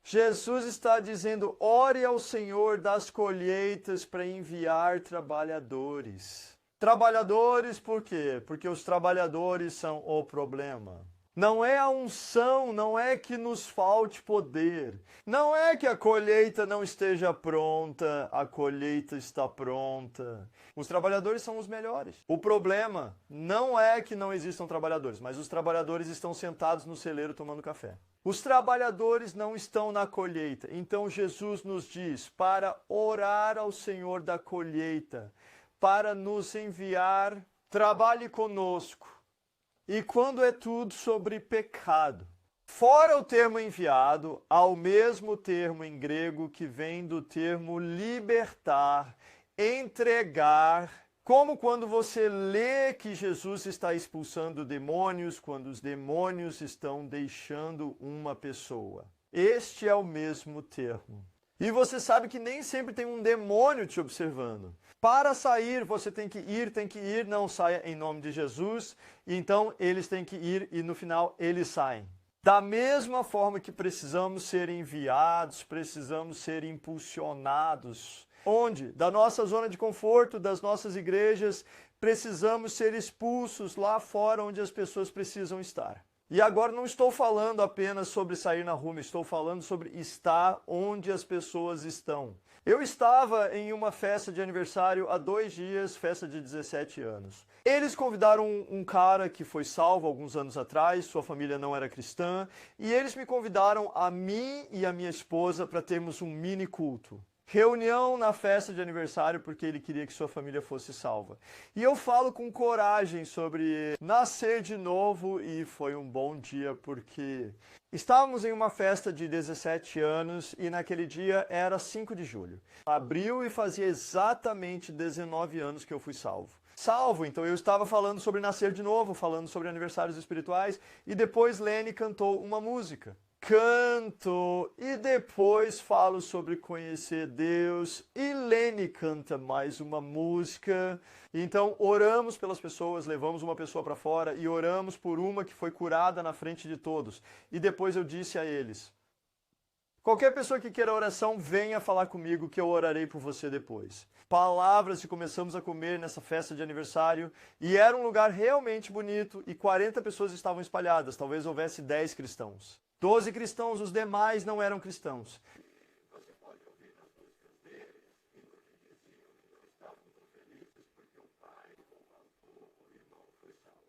Jesus está dizendo, ore ao Senhor das colheitas para enviar trabalhadores. Trabalhadores por quê? Porque os trabalhadores são o problema. Não é a unção, não é que nos falte poder. Não é que a colheita não esteja pronta, a colheita está pronta. Os trabalhadores são os melhores. O problema não é que não existam trabalhadores, mas os trabalhadores estão sentados no celeiro tomando café. Os trabalhadores não estão na colheita. Então Jesus nos diz para orar ao Senhor da colheita, para nos enviar trabalhe conosco. E quando é tudo sobre pecado. Fora o termo enviado, há o mesmo termo em grego que vem do termo libertar, entregar, como quando você lê que Jesus está expulsando demônios, quando os demônios estão deixando uma pessoa. Este é o mesmo termo. E você sabe que nem sempre tem um demônio te observando. Para sair, você tem que ir, não saia em nome de Jesus. E então eles têm que ir e no final eles saem. Da mesma forma que precisamos ser enviados, precisamos ser impulsionados. Onde? Da nossa zona de conforto, das nossas igrejas, precisamos ser expulsos lá fora onde as pessoas precisam estar. E agora não estou falando apenas sobre sair na rua, estou falando sobre estar onde as pessoas estão. Eu estava em uma festa de aniversário há 2 dias, festa de 17 anos. Eles convidaram um cara que foi salvo alguns anos atrás, sua família não era cristã, e eles me convidaram a mim e a minha esposa para termos um mini culto. Reunião na festa de aniversário porque ele queria que sua família fosse salva. E eu falo com coragem sobre nascer de novo e foi um bom dia porque estávamos em uma festa de 17 anos e naquele dia era 5 de julho. Abril e fazia exatamente 19 anos que eu fui salvo. Então eu estava falando sobre nascer de novo, falando sobre aniversários espirituais e depois Lene cantou uma música. Canto e depois falo sobre conhecer Deus e Lene canta mais uma música. Então oramos pelas pessoas, levamos uma pessoa para fora e oramos por uma que foi curada na frente de todos. E depois eu disse a eles, qualquer pessoa que queira oração, venha falar comigo que eu orarei por você depois. Palavras e começamos a comer nessa festa de aniversário e era um lugar realmente bonito e 40 pessoas estavam espalhadas, talvez houvesse 10 cristãos. 12 cristãos, os demais não eram cristãos. Você pode ouvir nas músicas deles, e no que diziam, não estavam tão felizes porque o pai, o avô, o irmão foi salvo.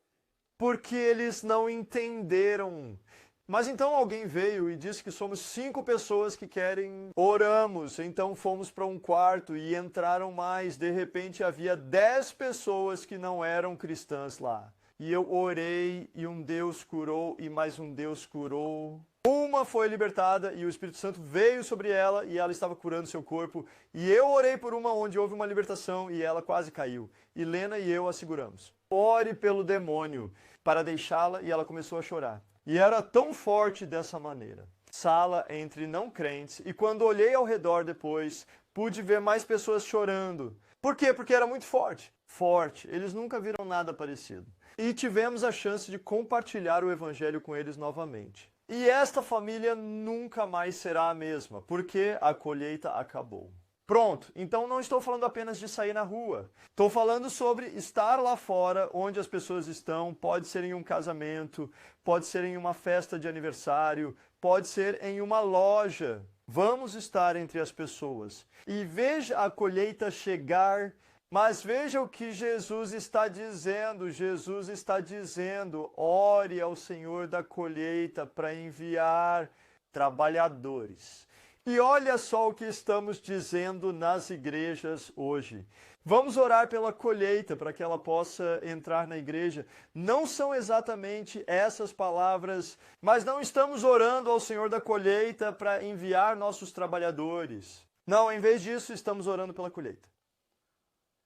Porque eles não entenderam. Mas então alguém veio e disse que somos 5 pessoas que querem, oramos, então fomos para um quarto e entraram mais, de repente havia 10 pessoas que não eram cristãs lá. E eu orei e um Deus curou e mais um Deus curou. Uma foi libertada e o Espírito Santo veio sobre ela e ela estava curando seu corpo. E eu orei por uma onde houve uma libertação e ela quase caiu. E Lena e eu a seguramos. Ore pelo demônio para deixá-la e ela começou a chorar. E era tão forte dessa maneira. Sala entre não crentes e quando olhei ao redor depois, pude ver mais pessoas chorando. Por quê? Porque era muito forte. Forte. Eles nunca viram nada parecido. E tivemos a chance de compartilhar o evangelho com eles novamente. E esta família nunca mais será a mesma, porque a colheita acabou. Pronto, então não estou falando apenas de sair na rua. Estou falando sobre estar lá fora, onde as pessoas estão. Pode ser em um casamento, pode ser em uma festa de aniversário, pode ser em uma loja. Vamos estar entre as pessoas. E veja a colheita chegar. Mas veja o que Jesus está dizendo. Jesus está dizendo, ore ao Senhor da colheita para enviar trabalhadores. E olha só o que estamos dizendo nas igrejas hoje. Vamos orar pela colheita para que ela possa entrar na igreja. Não são exatamente essas palavras, mas não estamos orando ao Senhor da colheita para enviar nossos trabalhadores. Não, em vez disso, estamos orando pela colheita.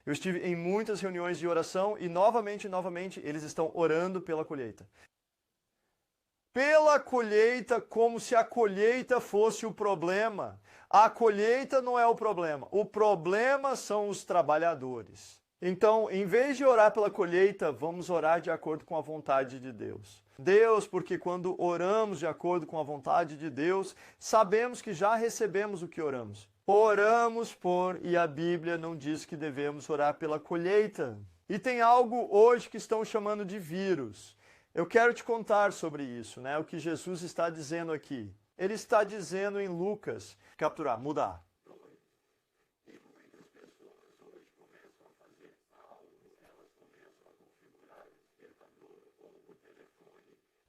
Eu estive em muitas reuniões de oração e novamente, eles estão orando pela colheita. Pela colheita, como se a colheita fosse o problema. A colheita não é o problema são os trabalhadores. Então, em vez de orar pela colheita, vamos orar de acordo com a vontade de Deus. Deus, porque quando oramos de acordo com a vontade de Deus, sabemos que já recebemos o que oramos. Oramos por, e a Bíblia não diz que devemos orar pela colheita. E tem algo hoje que estão chamando de vírus. Eu quero te contar sobre isso, né? O que Jesus está dizendo aqui. Ele está dizendo em Lucas, capturar, mudar.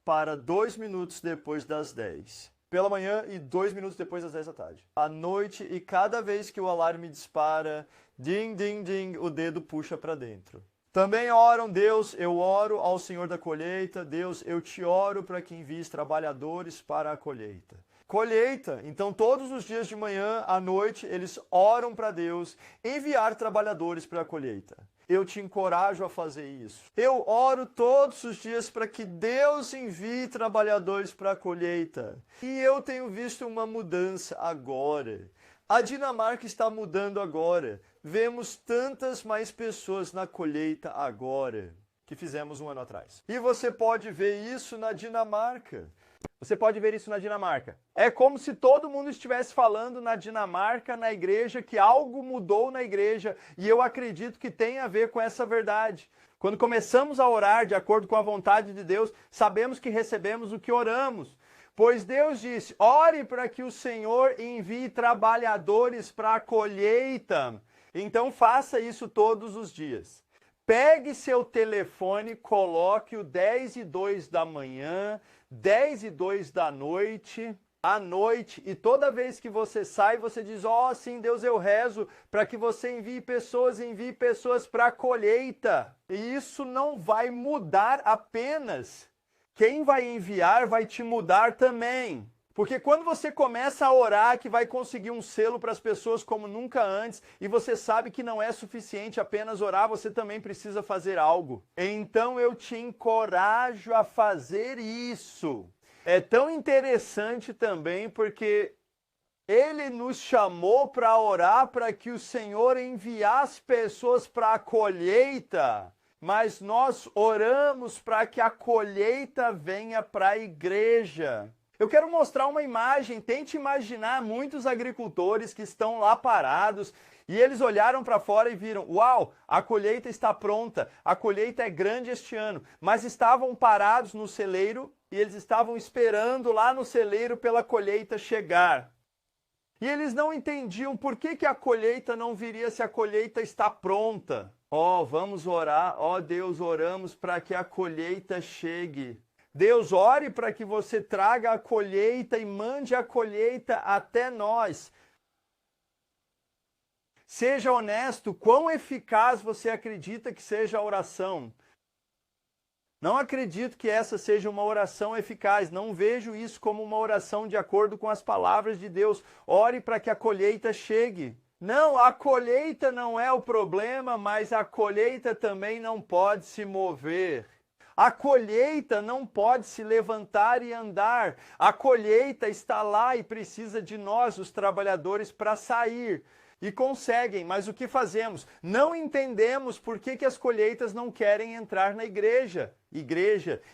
Para 2 minutos depois das 10. Pela manhã e 2 minutos depois das 10 da tarde. À noite e cada vez que o alarme dispara, ding, ding, ding, o dedo puxa para dentro. Também oram, Deus, eu oro ao Senhor da colheita, Deus, eu te oro para que envies trabalhadores para a colheita. Colheita, então todos os dias de manhã, à noite, eles oram para Deus enviar trabalhadores para a colheita. Eu te encorajo a fazer isso. Eu oro todos os dias para que Deus envie trabalhadores para a colheita. E eu tenho visto uma mudança agora. A Dinamarca está mudando agora. Vemos tantas mais pessoas na colheita agora que fizemos um ano atrás. E você pode ver isso na Dinamarca. Você pode ver isso na Dinamarca. É como se todo mundo estivesse falando na Dinamarca, na igreja, que algo mudou na igreja. E eu acredito que tem a ver com essa verdade. Quando começamos a orar de acordo com a vontade de Deus, sabemos que recebemos o que oramos. Pois Deus disse, ore para que o Senhor envie trabalhadores para a colheita. Então faça isso todos os dias. Pegue seu telefone, coloque o 10:02 da manhã, 10:02 da noite, à noite, e toda vez que você sai, você diz, ó, sim, Deus, eu rezo para que você envie pessoas para a colheita. E isso não vai mudar apenas. Quem vai enviar vai te mudar também. Porque quando você começa a orar que vai conseguir um selo para as pessoas como nunca antes, e você sabe que não é suficiente apenas orar, você também precisa fazer algo. Então eu te encorajo a fazer isso. É tão interessante também porque Ele nos chamou para orar para que o Senhor enviasse pessoas para a colheita. Mas nós oramos para que a colheita venha para a igreja. Eu quero mostrar uma imagem, tente imaginar muitos agricultores que estão lá parados e eles olharam para fora e viram, uau, a colheita está pronta, a colheita é grande este ano, mas estavam parados no celeiro e eles estavam esperando lá no celeiro pela colheita chegar. E eles não entendiam por que a colheita não viria se a colheita está pronta. Ó, vamos orar, ó Deus, oramos para que a colheita chegue. Deus, ore para que você traga a colheita e mande a colheita até nós. Seja honesto, quão eficaz você acredita que seja a oração? Não acredito que essa seja uma oração eficaz, não vejo isso como uma oração de acordo com as palavras de Deus. Ore para que a colheita chegue. Não, a colheita não é o problema, mas a colheita também não pode se mover. A colheita não pode se levantar e andar. A colheita está lá e precisa de nós, os trabalhadores, para sair. E conseguem, mas o que fazemos? Não entendemos por que as colheitas não querem entrar na igreja.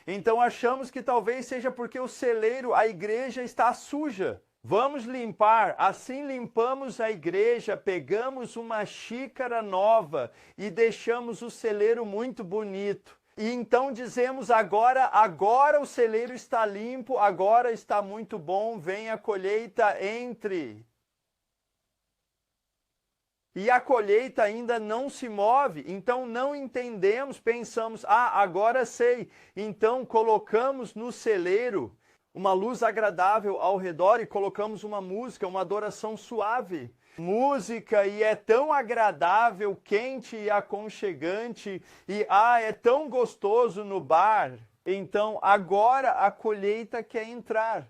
Então achamos que talvez seja porque o celeiro, a igreja está suja. Vamos limpar, assim limpamos a igreja, pegamos uma xícara nova e deixamos o celeiro muito bonito. E então dizemos agora o celeiro está limpo, agora está muito bom, vem a colheita, entre. E a colheita ainda não se move, então não entendemos, pensamos, agora sei. Então colocamos no celeiro uma luz agradável ao redor e colocamos uma música, uma adoração suave. Música, e é tão agradável, quente e aconchegante, e é tão gostoso no bar. Então agora a colheita quer entrar.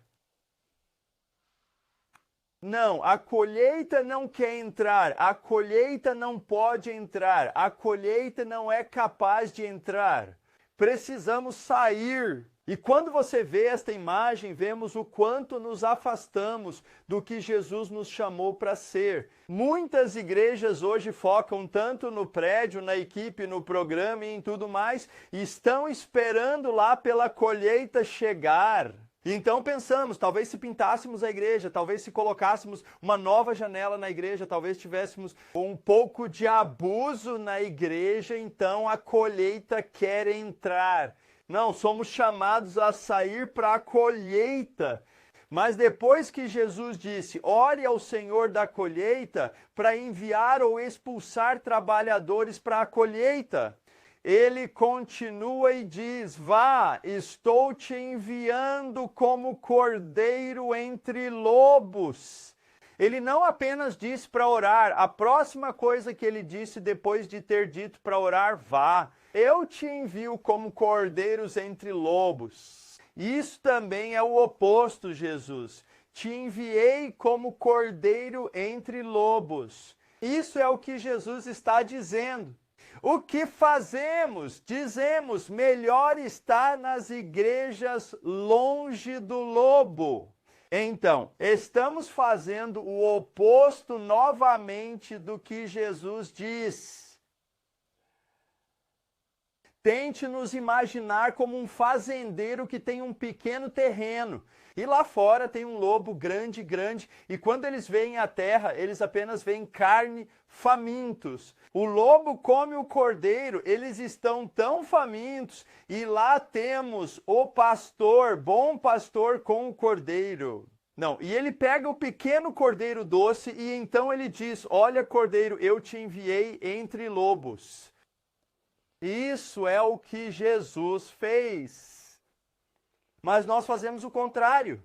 Não, a colheita não quer entrar, a colheita não pode entrar, a colheita não é capaz de entrar. Precisamos sair. E quando você vê esta imagem, vemos o quanto nos afastamos do que Jesus nos chamou para ser. Muitas igrejas hoje focam tanto no prédio, na equipe, no programa e em tudo mais, e estão esperando lá pela colheita chegar. Então pensamos, talvez se pintássemos a igreja, talvez se colocássemos uma nova janela na igreja, talvez tivéssemos um pouco de abuso na igreja, então a colheita quer entrar. Não, somos chamados a sair para a colheita. Mas depois que Jesus disse, ore ao Senhor da colheita para enviar ou expulsar trabalhadores para a colheita, Ele continua e diz, vá, estou te enviando como cordeiro entre lobos. Ele não apenas disse para orar, a próxima coisa que ele disse depois de ter dito para orar, vá. Eu te envio como cordeiros entre lobos. Isso também é o oposto, Jesus. Te enviei como cordeiro entre lobos. Isso é o que Jesus está dizendo. O que fazemos? Dizemos, melhor estar nas igrejas longe do lobo. Então, estamos fazendo o oposto novamente do que Jesus diz. Tente nos imaginar como um fazendeiro que tem um pequeno terreno. E lá fora tem um lobo grande, e quando eles veem a terra, eles apenas veem carne, famintos. O lobo come o cordeiro, eles estão tão famintos, e lá temos o pastor, bom pastor com o cordeiro. Não, e ele pega o pequeno cordeiro doce e então ele diz, olha cordeiro, eu te enviei entre lobos. Isso é o que Jesus fez. Mas nós fazemos o contrário.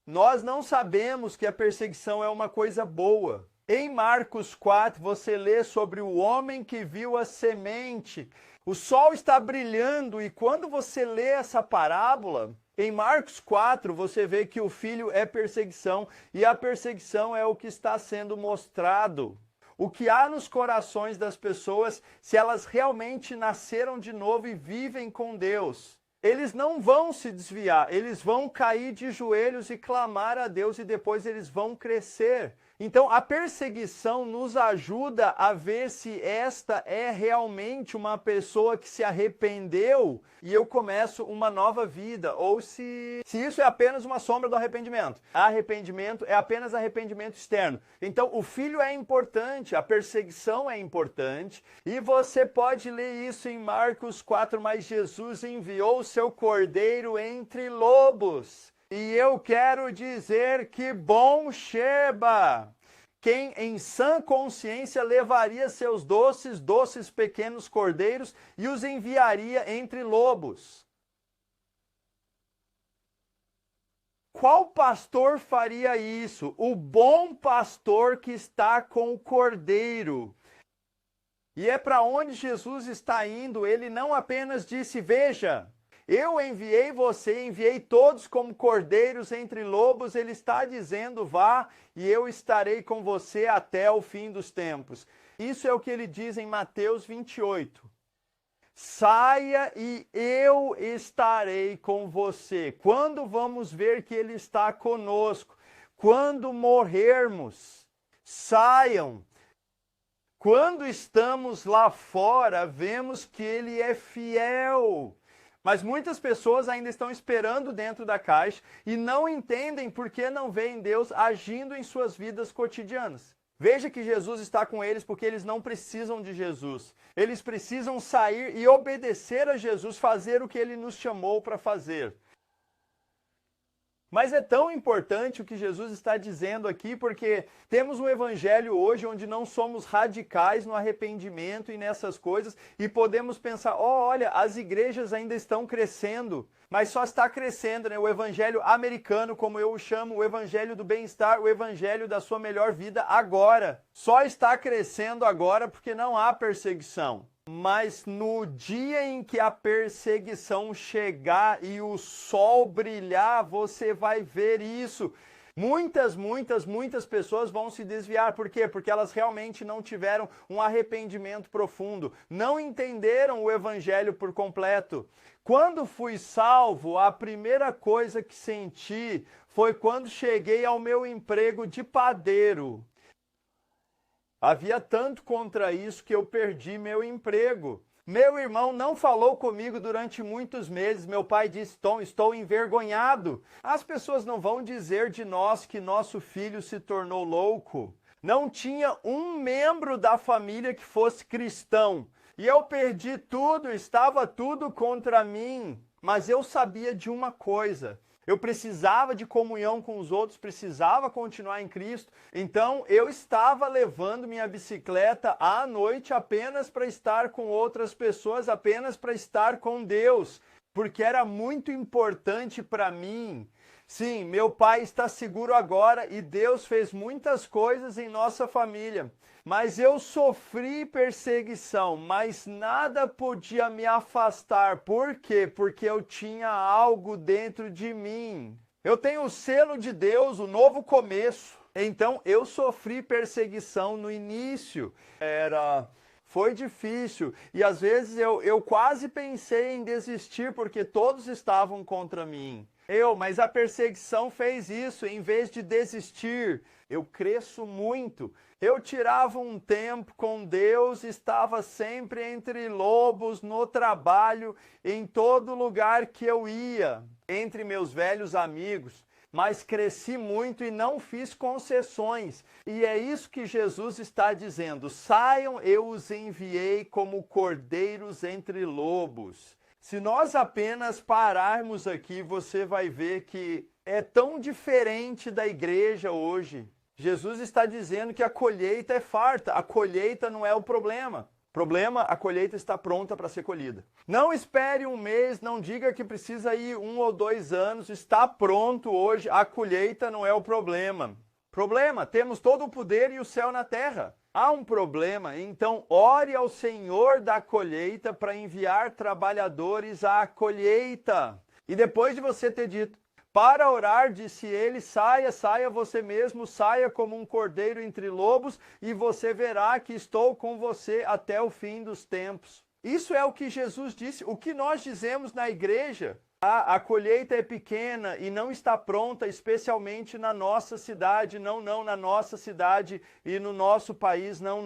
Nós não sabemos que a perseguição é uma coisa boa. Em Marcos 4, você lê sobre o homem que viu a semente. O sol está brilhando e quando você lê essa parábola, em Marcos 4, você vê que o filho é perseguição e a perseguição é o que está sendo mostrado. O que há nos corações das pessoas, se elas realmente nasceram de novo e vivem com Deus. Eles não vão se desviar, eles vão cair de joelhos e clamar a Deus e depois eles vão crescer. Então a perseguição nos ajuda a ver se esta é realmente uma pessoa que se arrependeu e eu começo uma nova vida, ou se isso é apenas uma sombra do arrependimento. Arrependimento é apenas arrependimento externo. Então o filho é importante, a perseguição é importante e você pode ler isso em Marcos 4, mas Jesus enviou o seu cordeiro entre lobos. E eu quero dizer que bom Sheba! Quem em sã consciência levaria seus doces pequenos cordeiros e os enviaria entre lobos? Qual pastor faria isso? O bom pastor que está com o cordeiro. E é para onde Jesus está indo. Ele não apenas disse, veja, eu enviei você, enviei todos como cordeiros entre lobos. Ele está dizendo, vá e eu estarei com você até o fim dos tempos. Isso é o que ele diz em Mateus 28. Saia e eu estarei com você. Quando vamos ver que ele está conosco? Quando morrermos, saiam. Quando estamos lá fora, vemos que ele é fiel. Mas muitas pessoas ainda estão esperando dentro da caixa e não entendem por que não veem Deus agindo em suas vidas cotidianas. Veja que Jesus está com eles porque eles não precisam de Jesus. Eles precisam sair e obedecer a Jesus, fazer o que ele nos chamou para fazer. Mas é tão importante o que Jesus está dizendo aqui, porque temos um evangelho hoje onde não somos radicais no arrependimento e nessas coisas, e podemos pensar, olha, as igrejas ainda estão crescendo, mas só está crescendo, né? O evangelho americano, como eu o chamo, o evangelho do bem-estar, o evangelho da sua melhor vida agora. Só está crescendo agora porque não há perseguição. Mas no dia em que a perseguição chegar e o sol brilhar, você vai ver isso. Muitas pessoas vão se desviar. Por quê? Porque elas realmente não tiveram um arrependimento profundo. Não entenderam o evangelho por completo. Quando fui salvo, a primeira coisa que senti foi quando cheguei ao meu emprego de padeiro. Havia tanto contra isso que eu perdi meu emprego. Meu irmão não falou comigo durante muitos meses. Meu pai disse, Tom, estou envergonhado. As pessoas não vão dizer de nós que nosso filho se tornou louco. Não tinha um membro da família que fosse cristão. E eu perdi tudo, estava tudo contra mim. Mas eu sabia de uma coisa. Eu precisava de comunhão com os outros, precisava continuar em Cristo. Então eu estava levando minha bicicleta à noite apenas para estar com outras pessoas, apenas para estar com Deus. Porque era muito importante para mim Sim, meu pai está seguro agora e Deus fez muitas coisas em nossa família. Mas eu sofri perseguição, mas nada podia me afastar. Por quê? Porque eu tinha algo dentro de mim. Eu tenho o selo de Deus, o novo começo. Então eu sofri perseguição no início. Foi difícil e às vezes eu quase pensei em desistir porque todos estavam contra mim. Mas a perseguição fez isso, em vez de desistir, eu cresço muito. Eu tirava um tempo com Deus, estava sempre entre lobos, no trabalho, em todo lugar que eu ia, entre meus velhos amigos. Mas cresci muito e não fiz concessões. E é isso que Jesus está dizendo. Saiam, eu os enviei como cordeiros entre lobos. Se nós apenas pararmos aqui, você vai ver que é tão diferente da igreja hoje. Jesus está dizendo que a colheita é farta. A colheita não é o problema. A colheita está pronta para ser colhida. Não espere um mês, não diga que precisa ir 1 ou 2 anos, está pronto hoje, a colheita não é o problema. Temos todo o poder e o céu na terra. Há um problema, então ore ao Senhor da colheita para enviar trabalhadores à colheita. E depois de você ter dito, para orar, disse ele, saia você mesmo, saia como um cordeiro entre lobos, e você verá que estou com você até o fim dos tempos. Isso é o que Jesus disse. O que nós dizemos na igreja? A colheita é pequena e não está pronta, especialmente na nossa cidade. Não, na nossa cidade e no nosso país, não.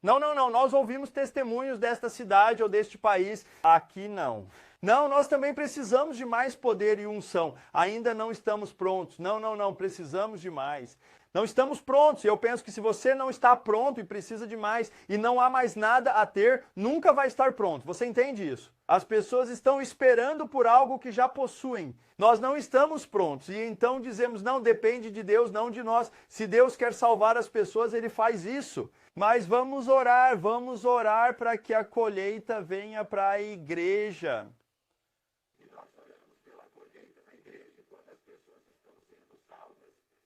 Não, nós ouvimos testemunhos desta cidade ou deste país. Aqui não. Não, nós também precisamos de mais poder e unção. Ainda não estamos prontos. Não, precisamos de mais. Não estamos prontos. E eu penso que se você não está pronto e precisa de mais e não há mais nada a ter, nunca vai estar pronto. Você entende isso? As pessoas estão esperando por algo que já possuem. Nós não estamos prontos. E então dizemos, não, depende de Deus, não de nós. Se Deus quer salvar as pessoas, Ele faz isso. Mas vamos orar para que a colheita venha para a igreja.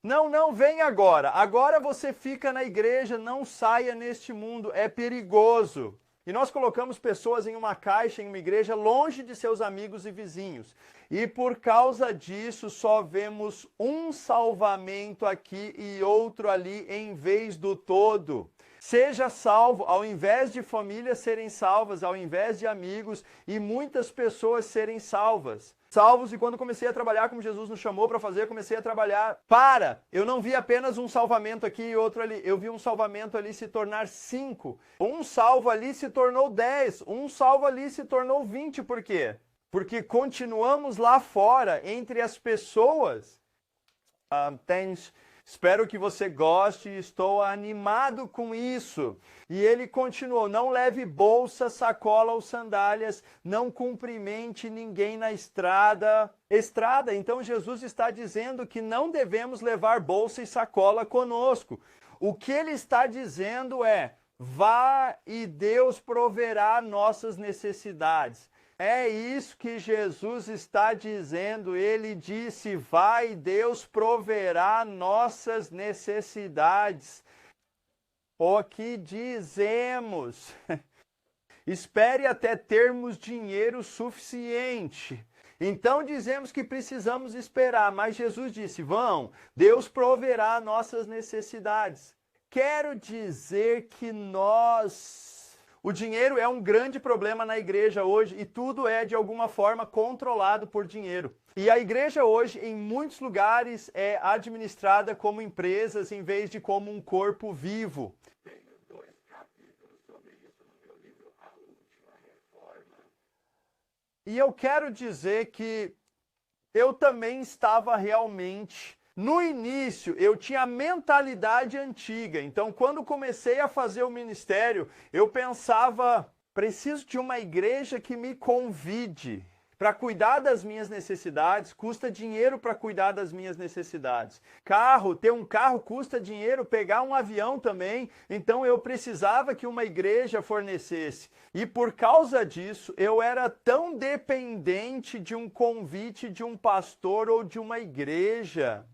Não, vem agora. Agora você fica na igreja, não saia neste mundo, é perigoso. E nós colocamos pessoas em uma caixa, em uma igreja, longe de seus amigos e vizinhos. E por causa disso, só vemos um salvamento aqui e outro ali, em vez do todo. Seja salvo, ao invés de famílias serem salvas, ao invés de amigos e muitas pessoas serem salvas. Salvos, e quando comecei a trabalhar como Jesus nos chamou para fazer, comecei a trabalhar eu não vi apenas um salvamento aqui e outro ali, eu vi um salvamento ali se tornar 5, um salvo ali se tornou 10, um salvo ali se tornou 20, por quê? Porque continuamos lá fora, entre as pessoas. Espero que você goste, estou animado com isso. E ele continuou, não leve bolsa, sacola ou sandálias, não cumprimente ninguém na estrada. Então Jesus está dizendo que não devemos levar bolsa e sacola conosco. O que ele está dizendo é, vá e Deus proverá nossas necessidades. É isso que Jesus está dizendo. Ele disse, vai, Deus proverá nossas necessidades. O que dizemos? Espere até termos dinheiro suficiente. Então dizemos que precisamos esperar, mas Jesus disse, vão, Deus proverá nossas necessidades. Quero dizer que o dinheiro é um grande problema na igreja hoje e tudo é de alguma forma controlado por dinheiro. E a igreja hoje, em muitos lugares, é administrada como empresas em vez de como um corpo vivo. Tenho 2 capítulos sobre isso no meu livro A Última Reforma. E eu quero dizer que eu também estava realmente... No início, eu tinha a mentalidade antiga. Então, quando comecei a fazer o ministério, eu pensava, preciso de uma igreja que me convide. para cuidar das minhas necessidades, custa dinheiro para cuidar das minhas necessidades. Ter um carro custa dinheiro, pegar um avião também. Então eu precisava que uma igreja fornecesse. E por causa disso, eu era tão dependente de um convite de um pastor ou de uma igreja.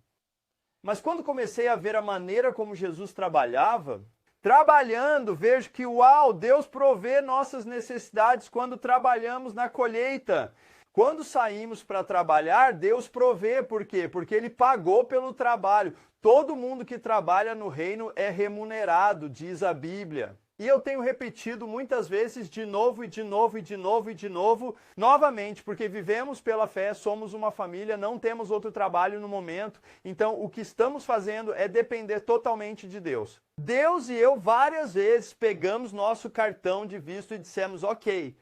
Mas quando comecei a ver a maneira como Jesus trabalhava, trabalhando, vejo que, uau, Deus provê nossas necessidades quando trabalhamos na colheita. Quando saímos para trabalhar, Deus provê. Por quê? Porque Ele pagou pelo trabalho. Todo mundo que trabalha no reino é remunerado, diz a Bíblia. E eu tenho repetido muitas vezes, de novo, e de novo, e de novo, e de novo, novamente, porque vivemos pela fé, somos uma família, não temos outro trabalho no momento, então o que estamos fazendo é depender totalmente de Deus. Deus e eu várias vezes pegamos nosso cartão de visto e dissemos, ok,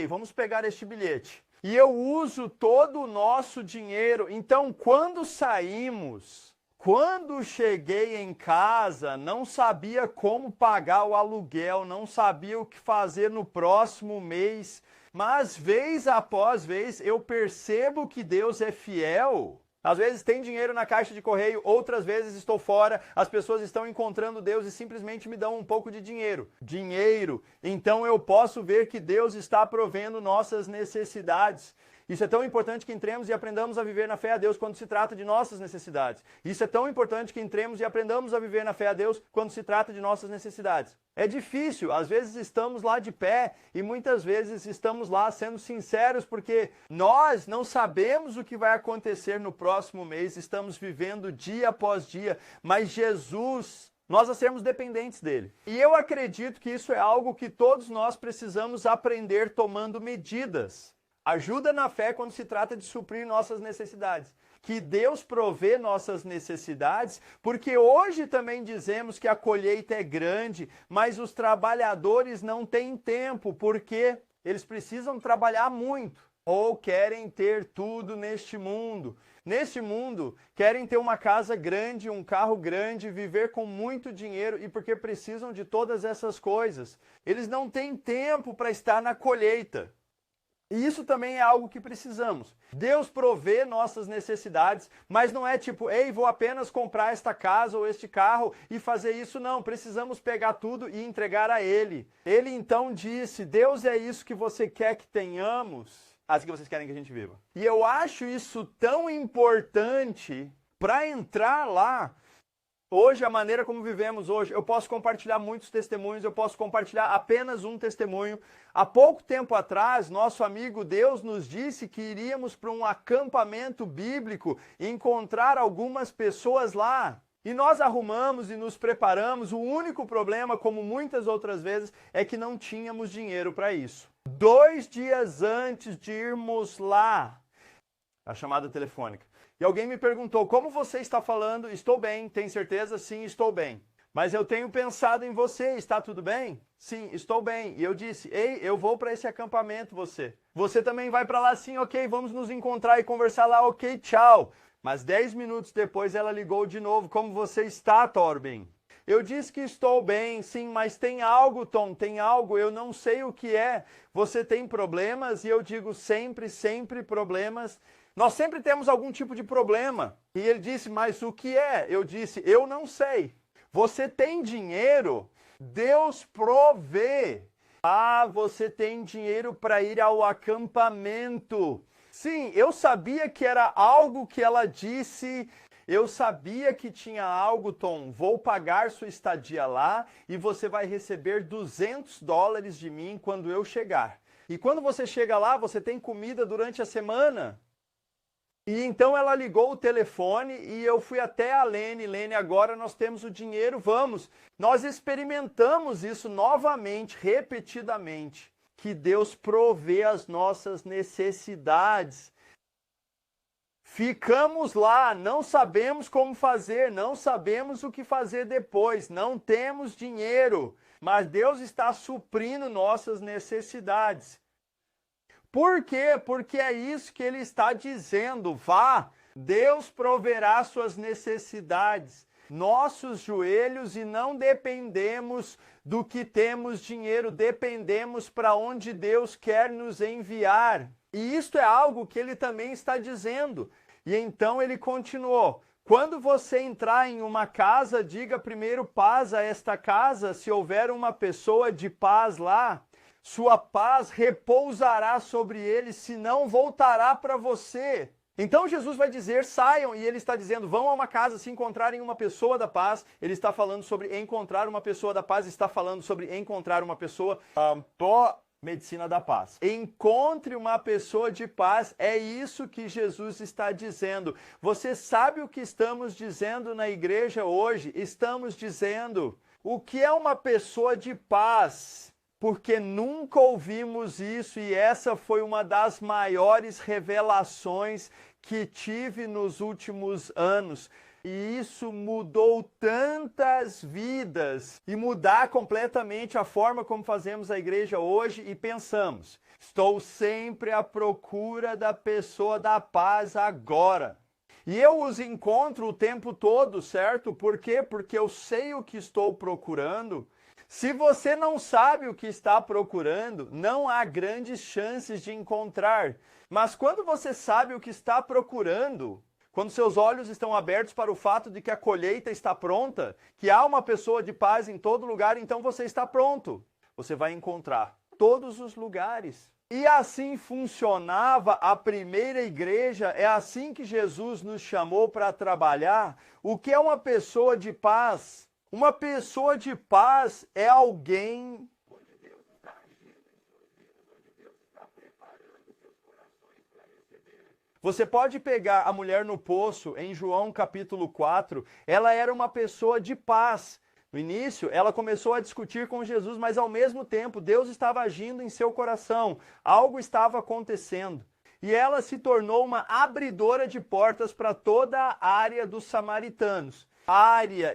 vamos pegar este bilhete. E eu uso todo o nosso dinheiro, então quando saímos... Quando cheguei em casa, não sabia como pagar o aluguel, não sabia o que fazer no próximo mês, mas vez após vez eu percebo que Deus é fiel. Às vezes tem dinheiro na caixa de correio, outras vezes estou fora, as pessoas estão encontrando Deus e simplesmente me dão um pouco de dinheiro. Então eu posso ver que Deus está provendo nossas necessidades. Isso é tão importante que entremos e aprendamos a viver na fé a Deus quando se trata de nossas necessidades. Isso é tão importante que entremos e aprendamos a viver na fé a Deus quando se trata de nossas necessidades. É difícil, às vezes estamos lá de pé e muitas vezes estamos lá sendo sinceros porque nós não sabemos o que vai acontecer no próximo mês, estamos vivendo dia após dia, mas Jesus... Nós a sermos dependentes dele. E eu acredito que isso é algo que todos nós precisamos aprender tomando medidas. Ajuda na fé quando se trata de suprir nossas necessidades. Que Deus provê nossas necessidades, porque hoje também dizemos que a colheita é grande, mas os trabalhadores não têm tempo, porque eles precisam trabalhar muito. Ou querem ter tudo neste mundo. Neste mundo, querem ter uma casa grande, um carro grande, viver com muito dinheiro e porque precisam de todas essas coisas. Eles não têm tempo para estar na colheita. E isso também é algo que precisamos. Deus provê nossas necessidades, mas não é tipo, ei, vou apenas comprar esta casa ou este carro e fazer isso. Não, precisamos pegar tudo e entregar a Ele. Ele então disse, Deus é isso que você quer que tenhamos, assim que vocês querem que a gente viva. E eu acho isso tão importante para entrar lá. Hoje, a maneira como vivemos hoje, eu posso compartilhar muitos testemunhos, eu posso compartilhar apenas um testemunho. Há pouco tempo atrás, nosso amigo Deus nos disse que iríamos para um acampamento bíblico e encontrar algumas pessoas lá. E nós arrumamos e nos preparamos. O único problema, como muitas outras vezes, é que não tínhamos dinheiro para isso. 2 dias antes de irmos lá, a chamada telefônica. E alguém me perguntou, como você está falando? Estou bem, tem certeza? Sim, estou bem. Mas eu tenho pensado em você, está tudo bem? Sim, estou bem. E eu disse, ei, eu vou para esse acampamento, você. Você também vai para lá? Sim, ok, vamos nos encontrar e conversar lá, ok, tchau. Mas 10 minutos depois ela ligou de novo, como você está, Torben? Eu disse que estou bem, sim, mas tem algo, Tom, tem algo, eu não sei o que é. Você tem problemas? E eu digo sempre, sempre problemas. Nós sempre temos algum tipo de problema. E ele disse, mas o que é? Eu disse, eu não sei. Você tem dinheiro? Deus provê. Ah, você tem dinheiro para ir ao acampamento. Sim, eu sabia que era algo que ela disse. Eu sabia que tinha algo, Tom. Vou pagar sua estadia lá e você vai receber $200 de mim quando eu chegar. E quando você chega lá, você tem comida durante a semana. E então ela ligou o telefone e eu fui até a Lene. Lene, agora nós temos o dinheiro, vamos. Nós experimentamos isso novamente, repetidamente, que Deus provê as nossas necessidades. Ficamos lá, não sabemos como fazer, não sabemos o que fazer depois, não temos dinheiro, mas Deus está suprindo nossas necessidades. Por quê? Porque é isso que ele está dizendo. Vá, Deus proverá suas necessidades, nossos joelhos, e não dependemos do que temos dinheiro, dependemos para onde Deus quer nos enviar. E isto é algo que ele também está dizendo. E então ele continuou: quando você entrar em uma casa, diga primeiro paz a esta casa. Se houver uma pessoa de paz lá, sua paz repousará sobre ele, senão voltará para você. Então Jesus vai dizer, saiam, e ele está dizendo, vão a uma casa, se encontrarem uma pessoa da paz. Ele está falando sobre encontrar uma pessoa da paz, está falando sobre encontrar uma pessoa medicina da paz. Encontre uma pessoa de paz, é isso que Jesus está dizendo. Você sabe o que estamos dizendo na igreja hoje? Estamos dizendo o que é uma pessoa de paz, porque nunca ouvimos isso e essa foi uma das maiores revelações que tive nos últimos anos. E isso mudou tantas vidas e mudar completamente a forma como fazemos a igreja hoje e pensamos, estou sempre à procura da pessoa da paz agora. E eu os encontro o tempo todo, certo? Por quê? Porque eu sei o que estou procurando. Se você não sabe o que está procurando, não há grandes chances de encontrar. Mas quando você sabe o que está procurando, quando seus olhos estão abertos para o fato de que a colheita está pronta, que há uma pessoa de paz em todo lugar, então você está pronto. Você vai encontrar todos os lugares. E assim funcionava a primeira igreja, é assim que Jesus nos chamou para trabalhar. O que é uma pessoa de paz? Uma pessoa de paz é alguém Você pode pegar a mulher no poço, em João capítulo 4, ela era uma pessoa de paz. No início, ela começou a discutir com Jesus, mas ao mesmo tempo, Deus estava agindo em seu coração. Algo estava acontecendo. E ela se tornou uma abridora de portas para toda a área dos samaritanos.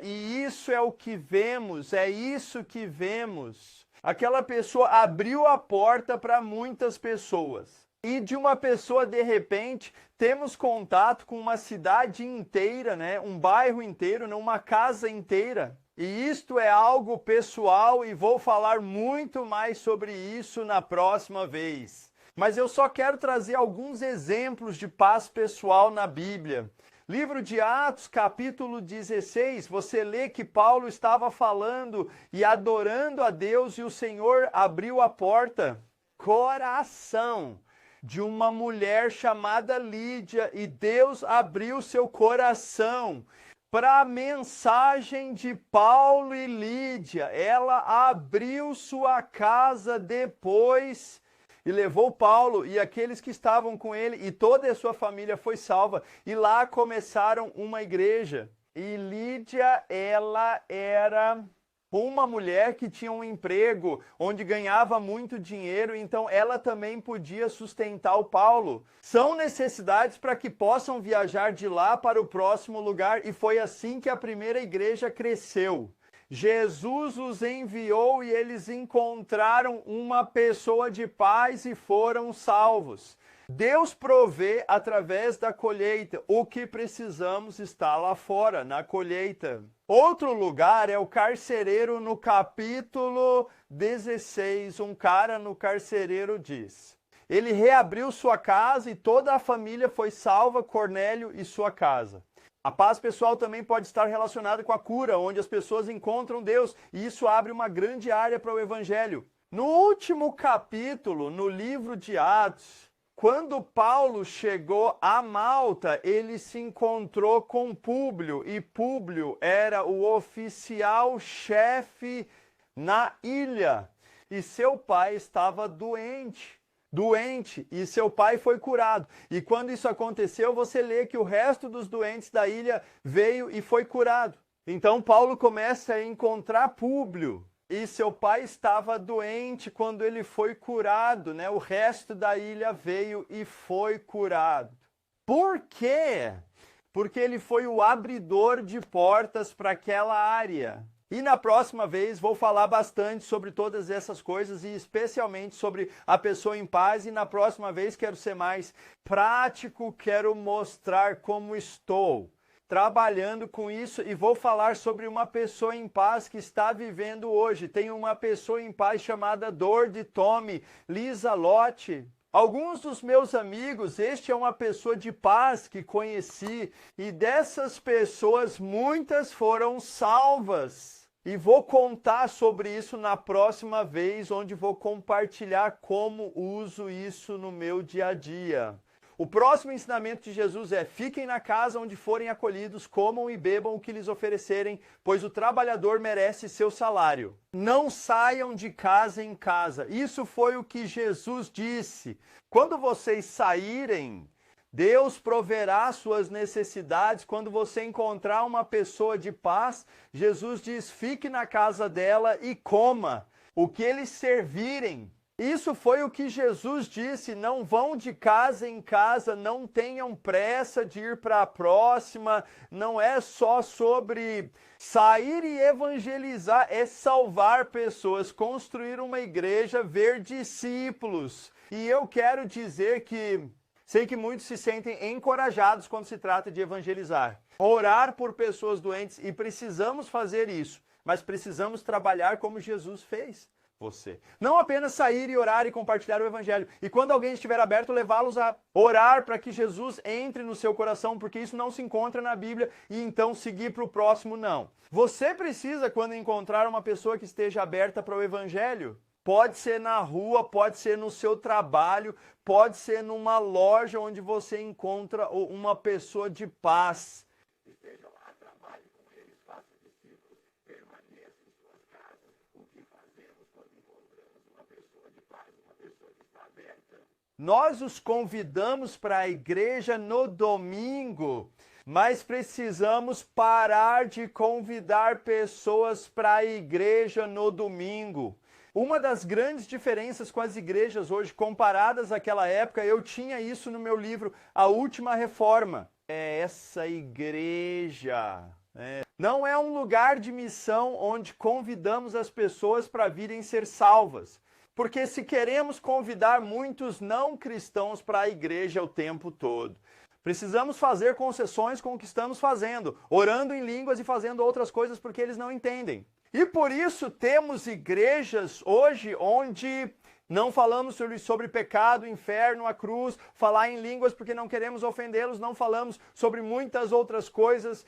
E isso é o que vemos, é isso que vemos. Aquela pessoa abriu a porta para muitas pessoas. E de uma pessoa, de repente, temos contato com uma cidade inteira, né? Um bairro inteiro, né? Uma casa inteira. E isto é algo pessoal e vou falar muito mais sobre isso na próxima vez. Mas eu só quero trazer alguns exemplos de paz pessoal na Bíblia. Livro de Atos, capítulo 16, você lê que Paulo estava falando e adorando a Deus e o Senhor abriu a porta. Coração de uma mulher chamada Lídia e Deus abriu seu coração para a mensagem de Paulo e Lídia. Ela abriu sua casa depois e levou Paulo e aqueles que estavam com ele e toda a sua família foi salva e lá começaram uma igreja. E Lídia, ela era uma mulher que tinha um emprego onde ganhava muito dinheiro, então ela também podia sustentar o Paulo. São necessidades para que possam viajar de lá para o próximo lugar e foi assim que a primeira igreja cresceu. Jesus os enviou e eles encontraram uma pessoa de paz e foram salvos. Deus provê através da colheita. O que precisamos está lá fora, na colheita. Outro lugar é o carcereiro no capítulo 16. Um cara no carcereiro diz: ele reabriu sua casa e toda a família foi salva, Cornélio e sua casa. A paz pessoal também pode estar relacionada com a cura, onde as pessoas encontram Deus, e isso abre uma grande área para o evangelho. No último capítulo, no livro de Atos, quando Paulo chegou a Malta, ele se encontrou com Públio, e Públio era o oficial-chefe na ilha, e seu pai estava doente, e seu pai foi curado. E quando isso aconteceu, você lê que o resto dos doentes da ilha veio e foi curado. Então Paulo começa a encontrar Públio. E seu pai estava doente quando ele foi curado, né? O resto da ilha veio e foi curado. Por quê? Porque ele foi o abridor de portas para aquela área. E na próxima vez vou falar bastante sobre todas essas coisas e especialmente sobre a pessoa em paz. E na próxima vez quero ser mais prático, quero mostrar como estou trabalhando com isso e vou falar sobre uma pessoa em paz que está vivendo hoje. Tem uma pessoa em paz chamada Dor de Tome, Lisa Lott. Alguns dos meus amigos, este é uma pessoa de paz que conheci, e dessas pessoas, muitas foram salvas. E vou contar sobre isso na próxima vez, onde vou compartilhar como uso isso no meu dia a dia. O próximo ensinamento de Jesus é: fiquem na casa onde forem acolhidos, comam e bebam o que lhes oferecerem, pois o trabalhador merece seu salário. Não saiam de casa em casa. Isso foi o que Jesus disse. Quando vocês saírem, Deus proverá suas necessidades. Quando você encontrar uma pessoa de paz, Jesus diz: fique na casa dela e coma o que eles servirem. Isso foi o que Jesus disse: não vão de casa em casa, não tenham pressa de ir para a próxima. Não é só sobre sair e evangelizar, é salvar pessoas, construir uma igreja, ver discípulos. E eu quero dizer que sei que muitos se sentem encorajados quando se trata de evangelizar, orar por pessoas doentes, e precisamos fazer isso, mas precisamos trabalhar como Jesus fez. Você. Não apenas sair e orar e compartilhar o evangelho. E quando alguém estiver aberto, levá-los a orar para que Jesus entre no seu coração, porque isso não se encontra na Bíblia, e então seguir para o próximo, não. Você precisa, quando encontrar uma pessoa que esteja aberta para o evangelho, pode ser na rua, pode ser no seu trabalho, pode ser numa loja onde você encontra uma pessoa de paz. Esteja lá, trabalhe com eles, faça discípulos, permaneça em suas casas. O que fazemos quando encontramos uma pessoa de paz, uma pessoa que está aberta? Nós os convidamos para a igreja no domingo, mas precisamos parar de convidar pessoas para a igreja no domingo. Uma das grandes diferenças com as igrejas hoje, comparadas àquela época, eu tinha isso no meu livro, A Última Reforma. É essa igreja. Não é um lugar de missão onde convidamos as pessoas para virem ser salvas. Porque se queremos convidar muitos não cristãos para a igreja o tempo todo, precisamos fazer concessões com o que estamos fazendo, orando em línguas e fazendo outras coisas porque eles não entendem. E por isso temos igrejas hoje onde não falamos sobre pecado, inferno, a cruz, falar em línguas porque não queremos ofendê-los, não falamos sobre muitas outras coisas.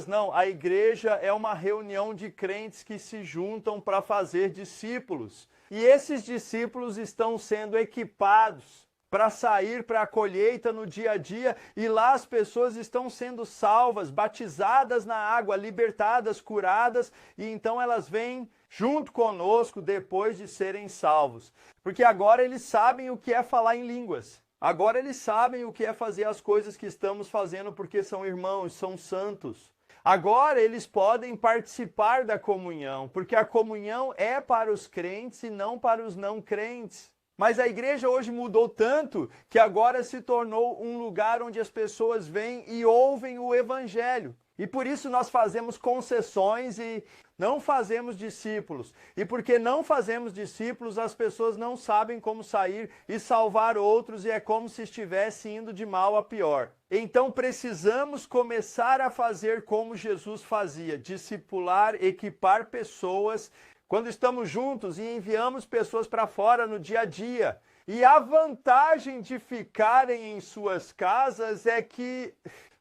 Não, a igreja é uma reunião de crentes que se juntam para fazer discípulos. E esses discípulos estão sendo equipados para sair para a colheita no dia a dia, e lá as pessoas estão sendo salvas, batizadas na água, libertadas, curadas, e então elas vêm junto conosco depois de serem salvos. Porque agora eles sabem o que é falar em línguas. Agora eles sabem o que é fazer as coisas que estamos fazendo porque são irmãos, são santos. Agora eles podem participar da comunhão, porque a comunhão é para os crentes e não para os não crentes. Mas a igreja hoje mudou tanto que agora se tornou um lugar onde as pessoas vêm e ouvem o evangelho. E por isso nós fazemos concessões e não fazemos discípulos. E porque não fazemos discípulos, as pessoas não sabem como sair e salvar outros, e é como se estivesse indo de mal a pior. Então precisamos começar a fazer como Jesus fazia, discipular, equipar pessoas quando estamos juntos e enviamos pessoas para fora no dia a dia. E a vantagem de ficarem em suas casas é que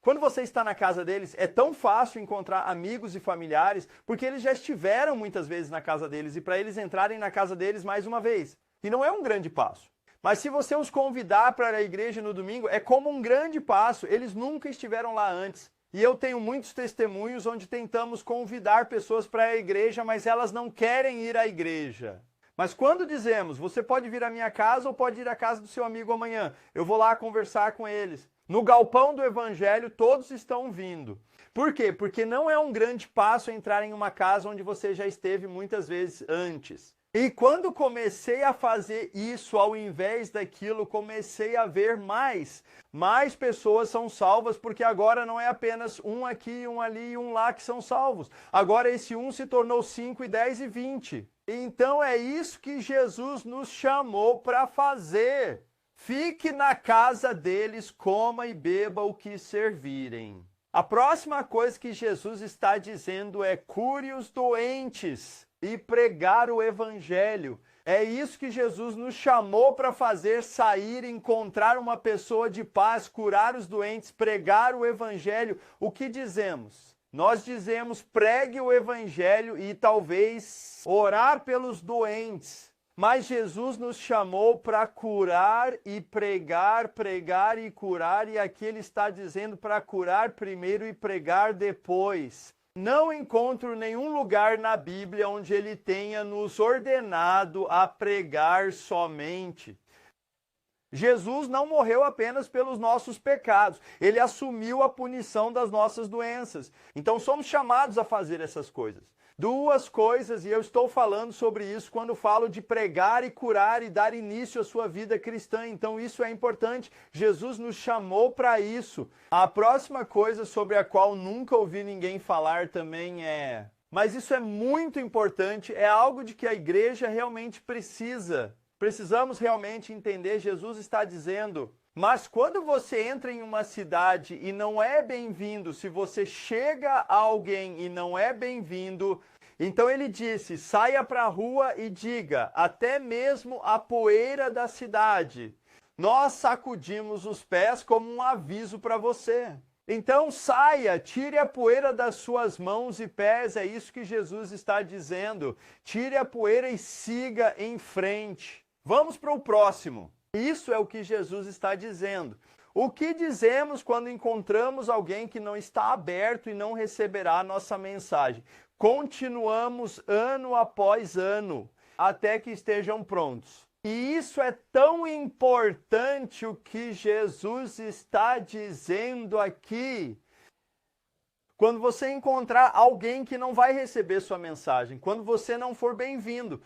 quando você está na casa deles, é tão fácil encontrar amigos e familiares, porque eles já estiveram muitas vezes na casa deles, e para eles entrarem na casa deles mais uma vez. E não é um grande passo. Mas se você os convidar para a igreja no domingo, é como um grande passo. Eles nunca estiveram lá antes. E eu tenho muitos testemunhos onde tentamos convidar pessoas para a igreja, mas elas não querem ir à igreja. Mas quando dizemos, você pode vir à minha casa ou pode ir à casa do seu amigo amanhã, eu vou lá conversar com eles. No galpão do evangelho, todos estão vindo. Por quê? Porque não é um grande passo entrar em uma casa onde você já esteve muitas vezes antes. E quando comecei a fazer isso, ao invés daquilo, comecei a ver mais pessoas são salvas, porque agora não é apenas um aqui, um ali e um lá que são salvos. Agora esse um se tornou 5 e 10 e 20. Então é isso que Jesus nos chamou para fazer. Fique na casa deles, coma e beba o que servirem. A próxima coisa que Jesus está dizendo é: cure os doentes e pregar o evangelho. É isso que Jesus nos chamou para fazer: sair, encontrar uma pessoa de paz, curar os doentes, pregar o evangelho. O que dizemos? Nós dizemos: pregue o evangelho e talvez orar pelos doentes. Mas Jesus nos chamou para curar e pregar, pregar e curar, e aqui ele está dizendo para curar primeiro e pregar depois. Não encontro nenhum lugar na Bíblia onde ele tenha nos ordenado a pregar somente. Jesus não morreu apenas pelos nossos pecados, ele assumiu a punição das nossas doenças. Então somos chamados a fazer essas coisas. Duas coisas, e eu estou falando sobre isso quando falo de pregar e curar e dar início à sua vida cristã. Então isso é importante. Jesus nos chamou para isso. A próxima coisa sobre a qual nunca ouvi ninguém falar também mas isso é muito importante, é algo de que a igreja realmente precisa. Precisamos realmente entender. Jesus está dizendo: mas quando você entra em uma cidade e não é bem-vindo, se você chega a alguém e não é bem-vindo, então ele disse: saia para a rua e diga, até mesmo a poeira da cidade, nós sacudimos os pés como um aviso para você. Então saia, tire a poeira das suas mãos e pés, é isso que Jesus está dizendo. Tire a poeira e siga em frente. Vamos para o próximo. Isso é o que Jesus está dizendo. O que dizemos quando encontramos alguém que não está aberto e não receberá a nossa mensagem? Continuamos ano após ano, até que estejam prontos. E isso é tão importante o que Jesus está dizendo aqui. Quando você encontrar alguém que não vai receber sua mensagem, quando você não for bem-vindo,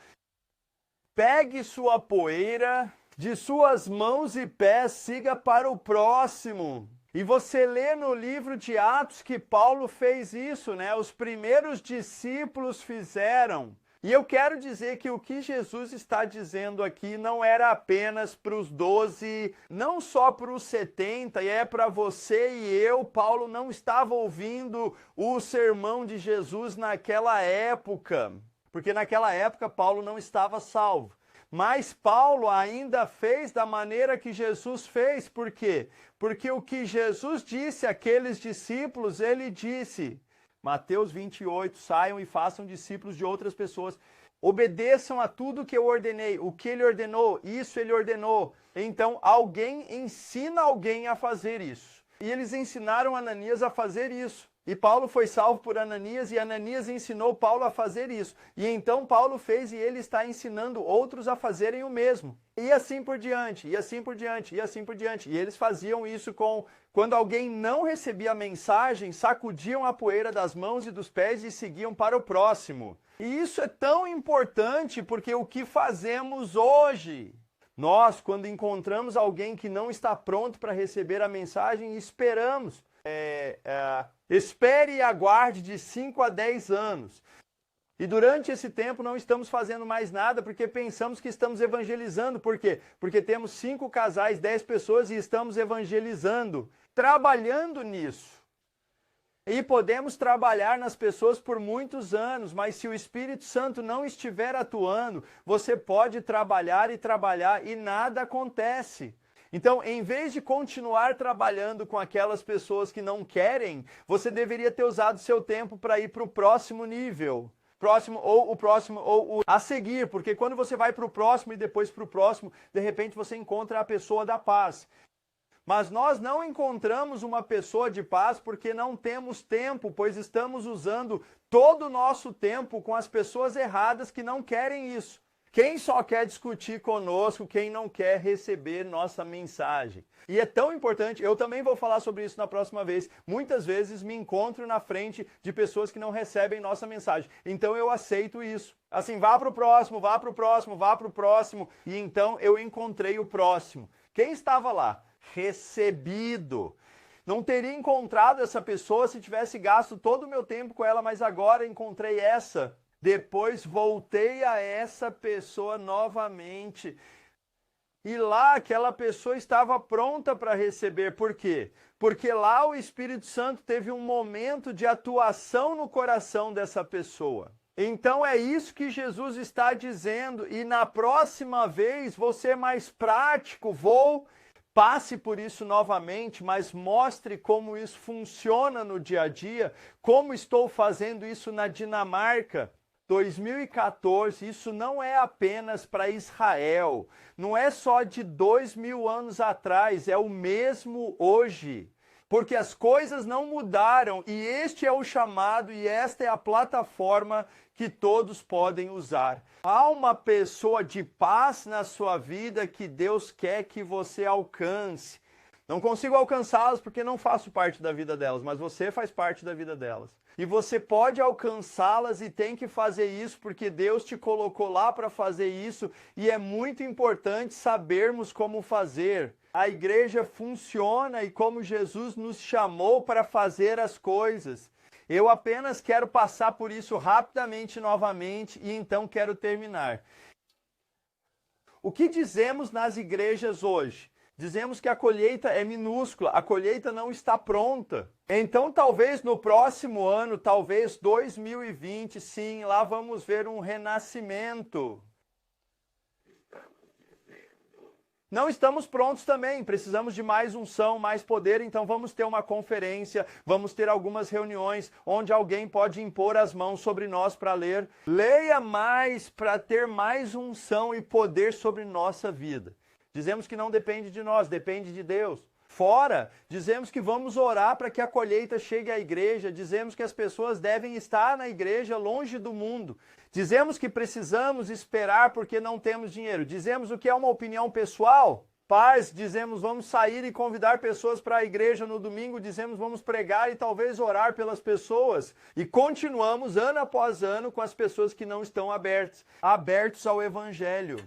pegue sua poeira de suas mãos e pés, siga para o próximo. E você lê no livro de Atos que Paulo fez isso, né? Os primeiros discípulos fizeram. E eu quero dizer que o que Jesus está dizendo aqui não era apenas para os 12, não só para os 70, e é para você e eu. Paulo não estava ouvindo o sermão de Jesus naquela época, porque naquela época Paulo não estava salvo. Mas Paulo ainda fez da maneira que Jesus fez. Por quê? Porque o que Jesus disse àqueles discípulos, ele disse, Mateus 28, saiam e façam discípulos de outras pessoas. Obedeçam a tudo que eu ordenei. O que ele ordenou, isso ele ordenou. Então alguém ensina alguém a fazer isso. E eles ensinaram Ananias a fazer isso. E Paulo foi salvo por Ananias, e Ananias ensinou Paulo a fazer isso. E então Paulo fez, e ele está ensinando outros a fazerem o mesmo. E assim por diante, e assim por diante, e assim por diante. E eles faziam isso quando alguém não recebia a mensagem, sacudiam a poeira das mãos e dos pés e seguiam para o próximo. E isso é tão importante porque o que fazemos hoje? Nós, quando encontramos alguém que não está pronto para receber a mensagem, esperamos. Espere e aguarde de 5 a 10 anos. E durante esse tempo não estamos fazendo mais nada porque pensamos que estamos evangelizando. Por quê? Porque temos 5 casais, 10 pessoas e estamos evangelizando, trabalhando nisso. E podemos trabalhar nas pessoas por muitos anos, mas se o Espírito Santo não estiver atuando, você pode trabalhar e nada acontece. Então, em vez de continuar trabalhando com aquelas pessoas que não querem, você deveria ter usado seu tempo para ir para o próximo nível. Próximo ou a seguir, porque quando você vai para o próximo e depois para o próximo, de repente você encontra a pessoa da paz. Mas nós não encontramos uma pessoa de paz porque não temos tempo, pois estamos usando todo o nosso tempo com as pessoas erradas que não querem isso. Quem só quer discutir conosco, quem não quer receber nossa mensagem. E é tão importante, eu também vou falar sobre isso na próxima vez. Muitas vezes me encontro na frente de pessoas que não recebem nossa mensagem. Então eu aceito isso. Assim, vá para o próximo, vá para o próximo, vá para o próximo. E então eu encontrei o próximo. Quem estava lá? Recebido. Não teria encontrado essa pessoa se tivesse gasto todo o meu tempo com ela, mas agora encontrei essa. Depois voltei a essa pessoa novamente. E lá aquela pessoa estava pronta para receber. Por quê? Porque lá o Espírito Santo teve um momento de atuação no coração dessa pessoa. Então é isso que Jesus está dizendo, e na próxima vez, vou ser mais prático, passe por isso novamente, mas mostre como isso funciona no dia a dia, como estou fazendo isso na Dinamarca. 2014, isso não é apenas para Israel, não é só de 2000 anos atrás, é o mesmo hoje. Porque as coisas não mudaram e este é o chamado e esta é a plataforma que todos podem usar. Há uma pessoa de paz na sua vida que Deus quer que você alcance. Não consigo alcançá-las porque não faço parte da vida delas, mas você faz parte da vida delas. E você pode alcançá-las e tem que fazer isso porque Deus te colocou lá para fazer isso e é muito importante sabermos como fazer. A igreja funciona e como Jesus nos chamou para fazer as coisas. Eu apenas quero passar por isso rapidamente novamente e então quero terminar. O que dizemos nas igrejas hoje? Dizemos que a colheita é minúscula, a colheita não está pronta. Então talvez no próximo ano, talvez 2020, sim, lá vamos ver um renascimento. Não estamos prontos também, precisamos de mais unção, mais poder, então vamos ter uma conferência, vamos ter algumas reuniões onde alguém pode impor as mãos sobre nós para ler. Leia mais para ter mais unção e poder sobre nossa vida. Dizemos que não depende de nós, depende de Deus. Fora, dizemos que vamos orar para que a colheita chegue à igreja, dizemos que as pessoas devem estar na igreja longe do mundo. Dizemos que precisamos esperar porque não temos dinheiro. Dizemos o que é uma opinião pessoal. Paz, dizemos vamos sair e convidar pessoas para a igreja no domingo, dizemos vamos pregar e talvez orar pelas pessoas. E continuamos ano após ano com as pessoas que não estão abertos ao evangelho.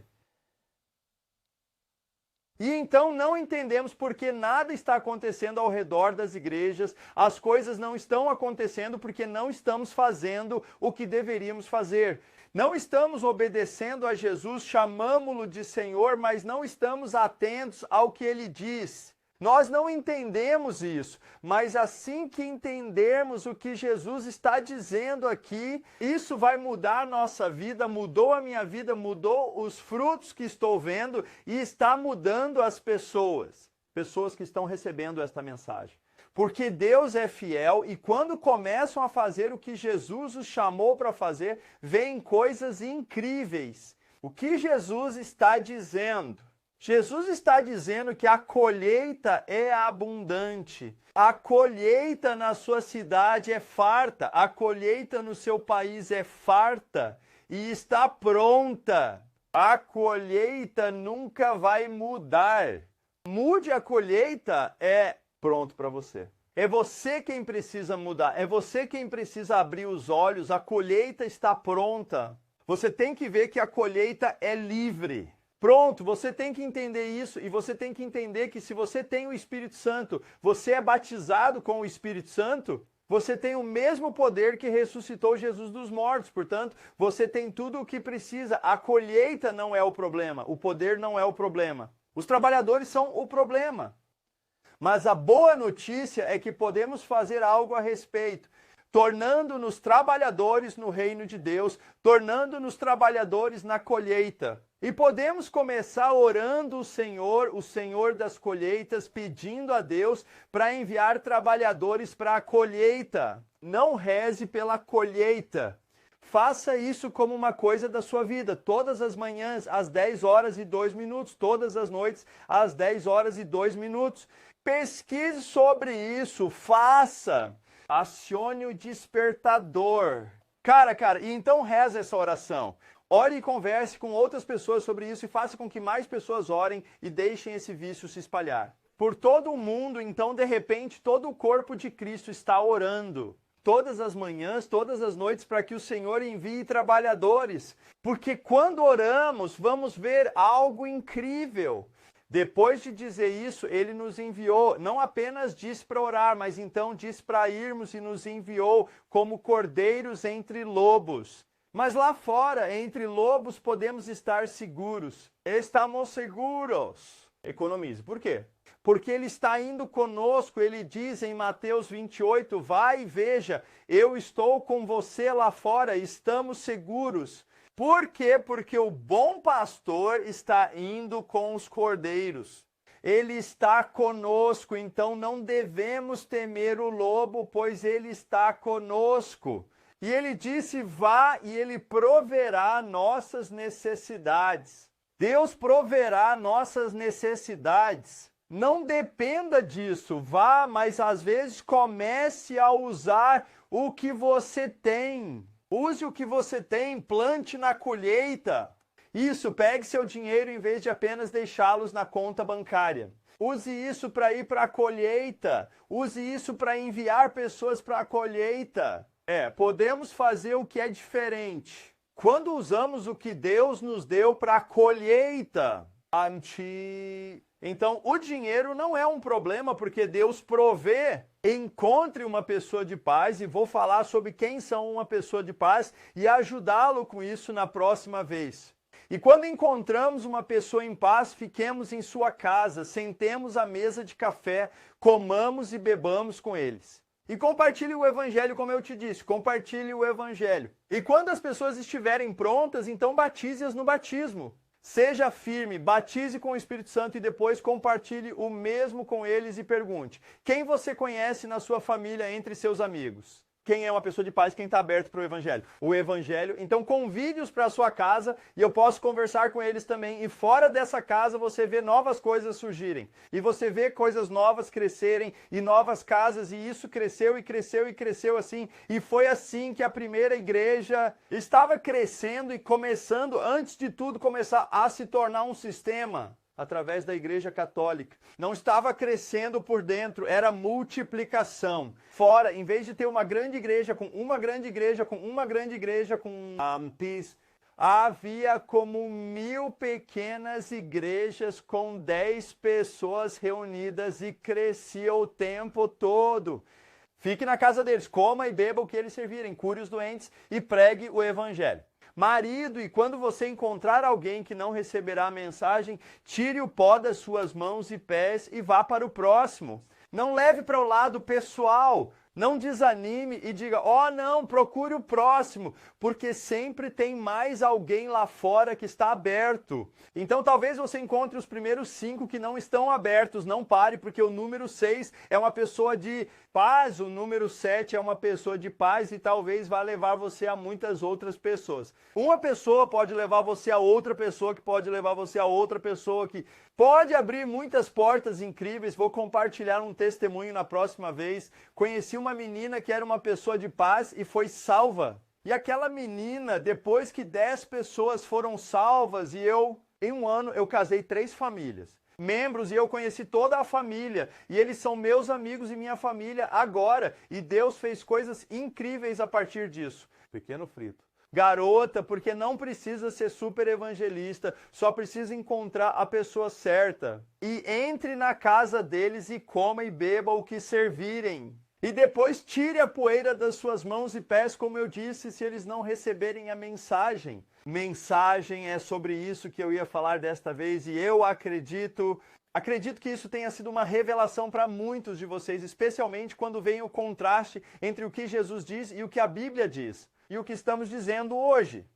E então não entendemos porque nada está acontecendo ao redor das igrejas, as coisas não estão acontecendo porque não estamos fazendo o que deveríamos fazer. Não estamos obedecendo a Jesus, chamamo-lo de Senhor, mas não estamos atentos ao que ele diz. Nós não entendemos isso, mas assim que entendermos o que Jesus está dizendo aqui, isso vai mudar a nossa vida, mudou a minha vida, mudou os frutos que estou vendo e está mudando as pessoas que estão recebendo esta mensagem. Porque Deus é fiel e quando começam a fazer o que Jesus os chamou para fazer, vêm coisas incríveis. O que Jesus está dizendo? Jesus está dizendo que a colheita é abundante. A colheita na sua cidade é farta. A colheita no seu país é farta e está pronta. A colheita nunca vai mudar. Mude a colheita é pronto para você. É você quem precisa mudar. É você quem precisa abrir os olhos. A colheita está pronta. Você tem que ver que a colheita é livre. Pronto, você tem que entender isso e você tem que entender que se você tem o Espírito Santo, você é batizado com o Espírito Santo, você tem o mesmo poder que ressuscitou Jesus dos mortos. Portanto, você tem tudo o que precisa. A colheita não é o problema, o poder não é o problema. Os trabalhadores são o problema. Mas a boa notícia é que podemos fazer algo a respeito, tornando-nos trabalhadores no reino de Deus, tornando-nos trabalhadores na colheita. E podemos começar orando o Senhor das colheitas, pedindo a Deus para enviar trabalhadores para a colheita. Não reze pela colheita. Faça isso como uma coisa da sua vida. Todas as manhãs, às 10 horas e 2 minutos. Todas as noites, às 10 horas e 2 minutos. Pesquise sobre isso. Faça. Acione o despertador. Cara, e então reza essa oração. Ore e converse com outras pessoas sobre isso e faça com que mais pessoas orem e deixem esse vício se espalhar. Por todo o mundo, então, de repente, todo o corpo de Cristo está orando. Todas as manhãs, todas as noites, para que o Senhor envie trabalhadores. Porque quando oramos, vamos ver algo incrível. Depois de dizer isso, ele nos enviou, não apenas disse para orar, mas então disse para irmos e nos enviou como cordeiros entre lobos. Mas lá fora, entre lobos, podemos estar seguros. Estamos seguros. Economize. Por quê? porque Ele está indo conosco. Ele diz em Mateus 28, vai e veja, eu estou com você lá fora, estamos seguros. Por quê? Porque o bom pastor está indo com os cordeiros. Ele está conosco, então não devemos temer o lobo, pois ele está conosco. E ele disse, vá e ele proverá nossas necessidades. Deus proverá nossas necessidades. Não dependa disso, vá, mas às vezes comece a usar o que você tem. Use o que você tem, plante na colheita. Isso, pegue seu dinheiro em vez de apenas deixá-los na conta bancária. Use isso para ir para a colheita. Use isso para enviar pessoas para a colheita. Podemos fazer o que é diferente. Quando usamos o que Deus nos deu para a colheita. Então, o dinheiro não é um problema, porque Deus provê. Encontre uma pessoa de paz, e vou falar sobre quem são uma pessoa de paz e ajudá-lo com isso na próxima vez. E quando encontramos uma pessoa em paz, fiquemos em sua casa, sentemos à mesa de café, comamos e bebamos com eles. E compartilhe o evangelho, como eu te disse, compartilhe o evangelho. E quando as pessoas estiverem prontas, então batize-as no batismo. Seja firme, batize com o Espírito Santo e depois compartilhe o mesmo com eles e pergunte: quem você conhece na sua família entre seus amigos? Quem é uma pessoa de paz, quem está aberto para o Evangelho? O Evangelho. Então convide-os para a sua casa e eu posso conversar com eles também. E fora dessa casa você vê novas coisas surgirem. E você vê coisas novas crescerem e novas casas. E isso cresceu e cresceu e cresceu assim. E foi assim que a primeira igreja estava crescendo e começando, antes de tudo, começar a se tornar um sistema. Através da Igreja Católica. Não estava crescendo por dentro, era multiplicação. Fora, em vez de ter uma grande igreja com uma grande igreja com uma grande igreja com havia como 1000 pequenas igrejas com 10 pessoas reunidas e crescia o tempo todo. Fique na casa deles, coma e beba o que eles servirem, cure os doentes e pregue o evangelho. Marido, e quando você encontrar alguém que não receberá a mensagem, tire o pó das suas mãos e pés e vá para o próximo. Não leve para o lado pessoal. Não desanime e diga, não, procure o próximo, porque sempre tem mais alguém lá fora que está aberto. Então talvez você encontre os primeiros 5 que não estão abertos, não pare, porque o número 6 é uma pessoa de paz, o número 7 é uma pessoa de paz e talvez vá levar você a muitas outras pessoas. Uma pessoa pode levar você a outra pessoa, que pode levar você a outra pessoa, que pode abrir muitas portas incríveis. Vou compartilhar um testemunho na próxima vez. Conheci uma menina que era uma pessoa de paz e foi salva. E aquela menina, depois que 10 pessoas foram salvas, e em um ano, eu casei 3 famílias. Membros, e eu conheci toda a família. E eles são meus amigos e minha família agora. E Deus fez coisas incríveis a partir disso. Pequeno frito. Garota, porque não precisa ser super evangelista, só precisa encontrar a pessoa certa. E entre na casa deles e coma e beba o que servirem. E depois tire a poeira das suas mãos e pés, como eu disse, se eles não receberem a mensagem. Mensagem é sobre isso que eu ia falar desta vez, e eu acredito que isso tenha sido uma revelação para muitos de vocês, especialmente quando vem o contraste entre o que Jesus diz e o que a Bíblia diz. E o que estamos dizendo hoje.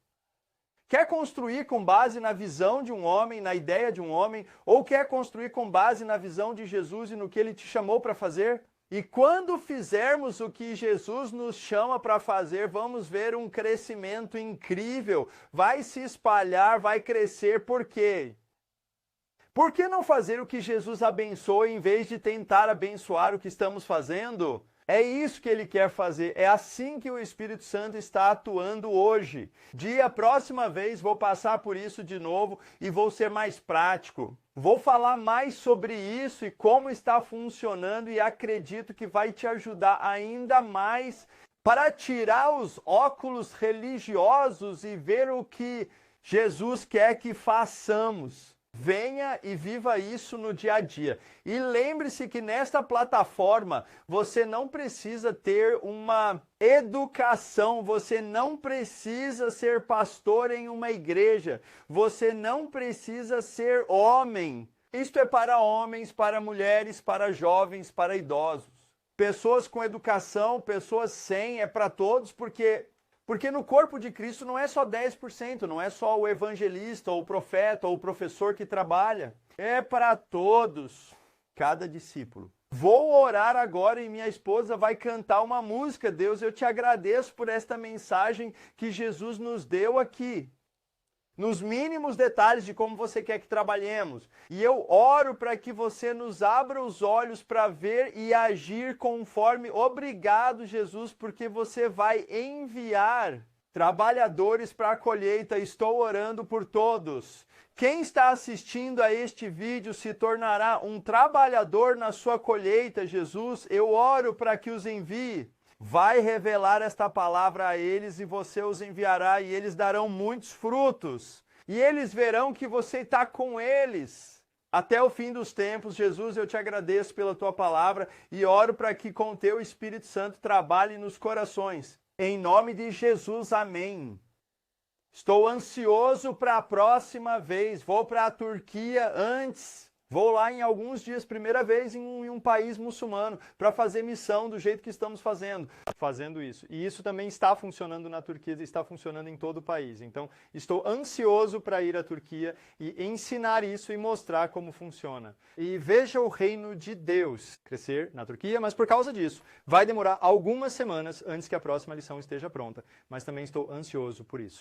Quer construir com base na visão de um homem, na ideia de um homem, ou quer construir com base na visão de Jesus e no que ele te chamou para fazer? E quando fizermos o que Jesus nos chama para fazer, vamos ver um crescimento incrível. Vai se espalhar, vai crescer. Por quê? Por que não fazer o que Jesus abençoa em vez de tentar abençoar o que estamos fazendo? É isso que ele quer fazer, é assim que o Espírito Santo está atuando hoje. A próxima vez vou passar por isso de novo e vou ser mais prático. Vou falar mais sobre isso e como está funcionando e acredito que vai te ajudar ainda mais para tirar os óculos religiosos e ver o que Jesus quer que façamos. Venha e viva isso no dia a dia. E lembre-se que nesta plataforma você não precisa ter uma educação, você não precisa ser pastor em uma igreja, você não precisa ser homem Isto é para homens, para mulheres, para jovens, para idosos. Pessoas com educação, pessoas sem, é para todos, porque no corpo de Cristo não é só 10%, não é só o evangelista, ou o profeta, ou o professor que trabalha. É para todos, cada discípulo. Vou orar agora e minha esposa vai cantar uma música. Deus, eu te agradeço por esta mensagem que Jesus nos deu aqui. Nos mínimos detalhes de como você quer que trabalhemos. E eu oro para que você nos abra os olhos para ver e agir conforme. Obrigado, Jesus, porque você vai enviar trabalhadores para a colheita. Estou orando por todos. Quem está assistindo a este vídeo se tornará um trabalhador na sua colheita, Jesus. Eu oro para que os envie. Vai revelar esta palavra a eles e você os enviará e eles darão muitos frutos. E eles verão que você está com eles. Até o fim dos tempos, Jesus, eu te agradeço pela tua palavra e oro para que com o teu Espírito Santo trabalhe nos corações. Em nome de Jesus, amém. Estou ansioso para a próxima vez. Vou para a Turquia antes. Vou lá em alguns dias, primeira vez em um país muçulmano, para fazer missão do jeito que estamos fazendo isso. E isso também está funcionando na Turquia, está funcionando em todo o país. Então, estou ansioso para ir à Turquia e ensinar isso e mostrar como funciona. E veja o reino de Deus crescer na Turquia, mas por causa disso, vai demorar algumas semanas antes que a próxima lição esteja pronta. Mas também estou ansioso por isso.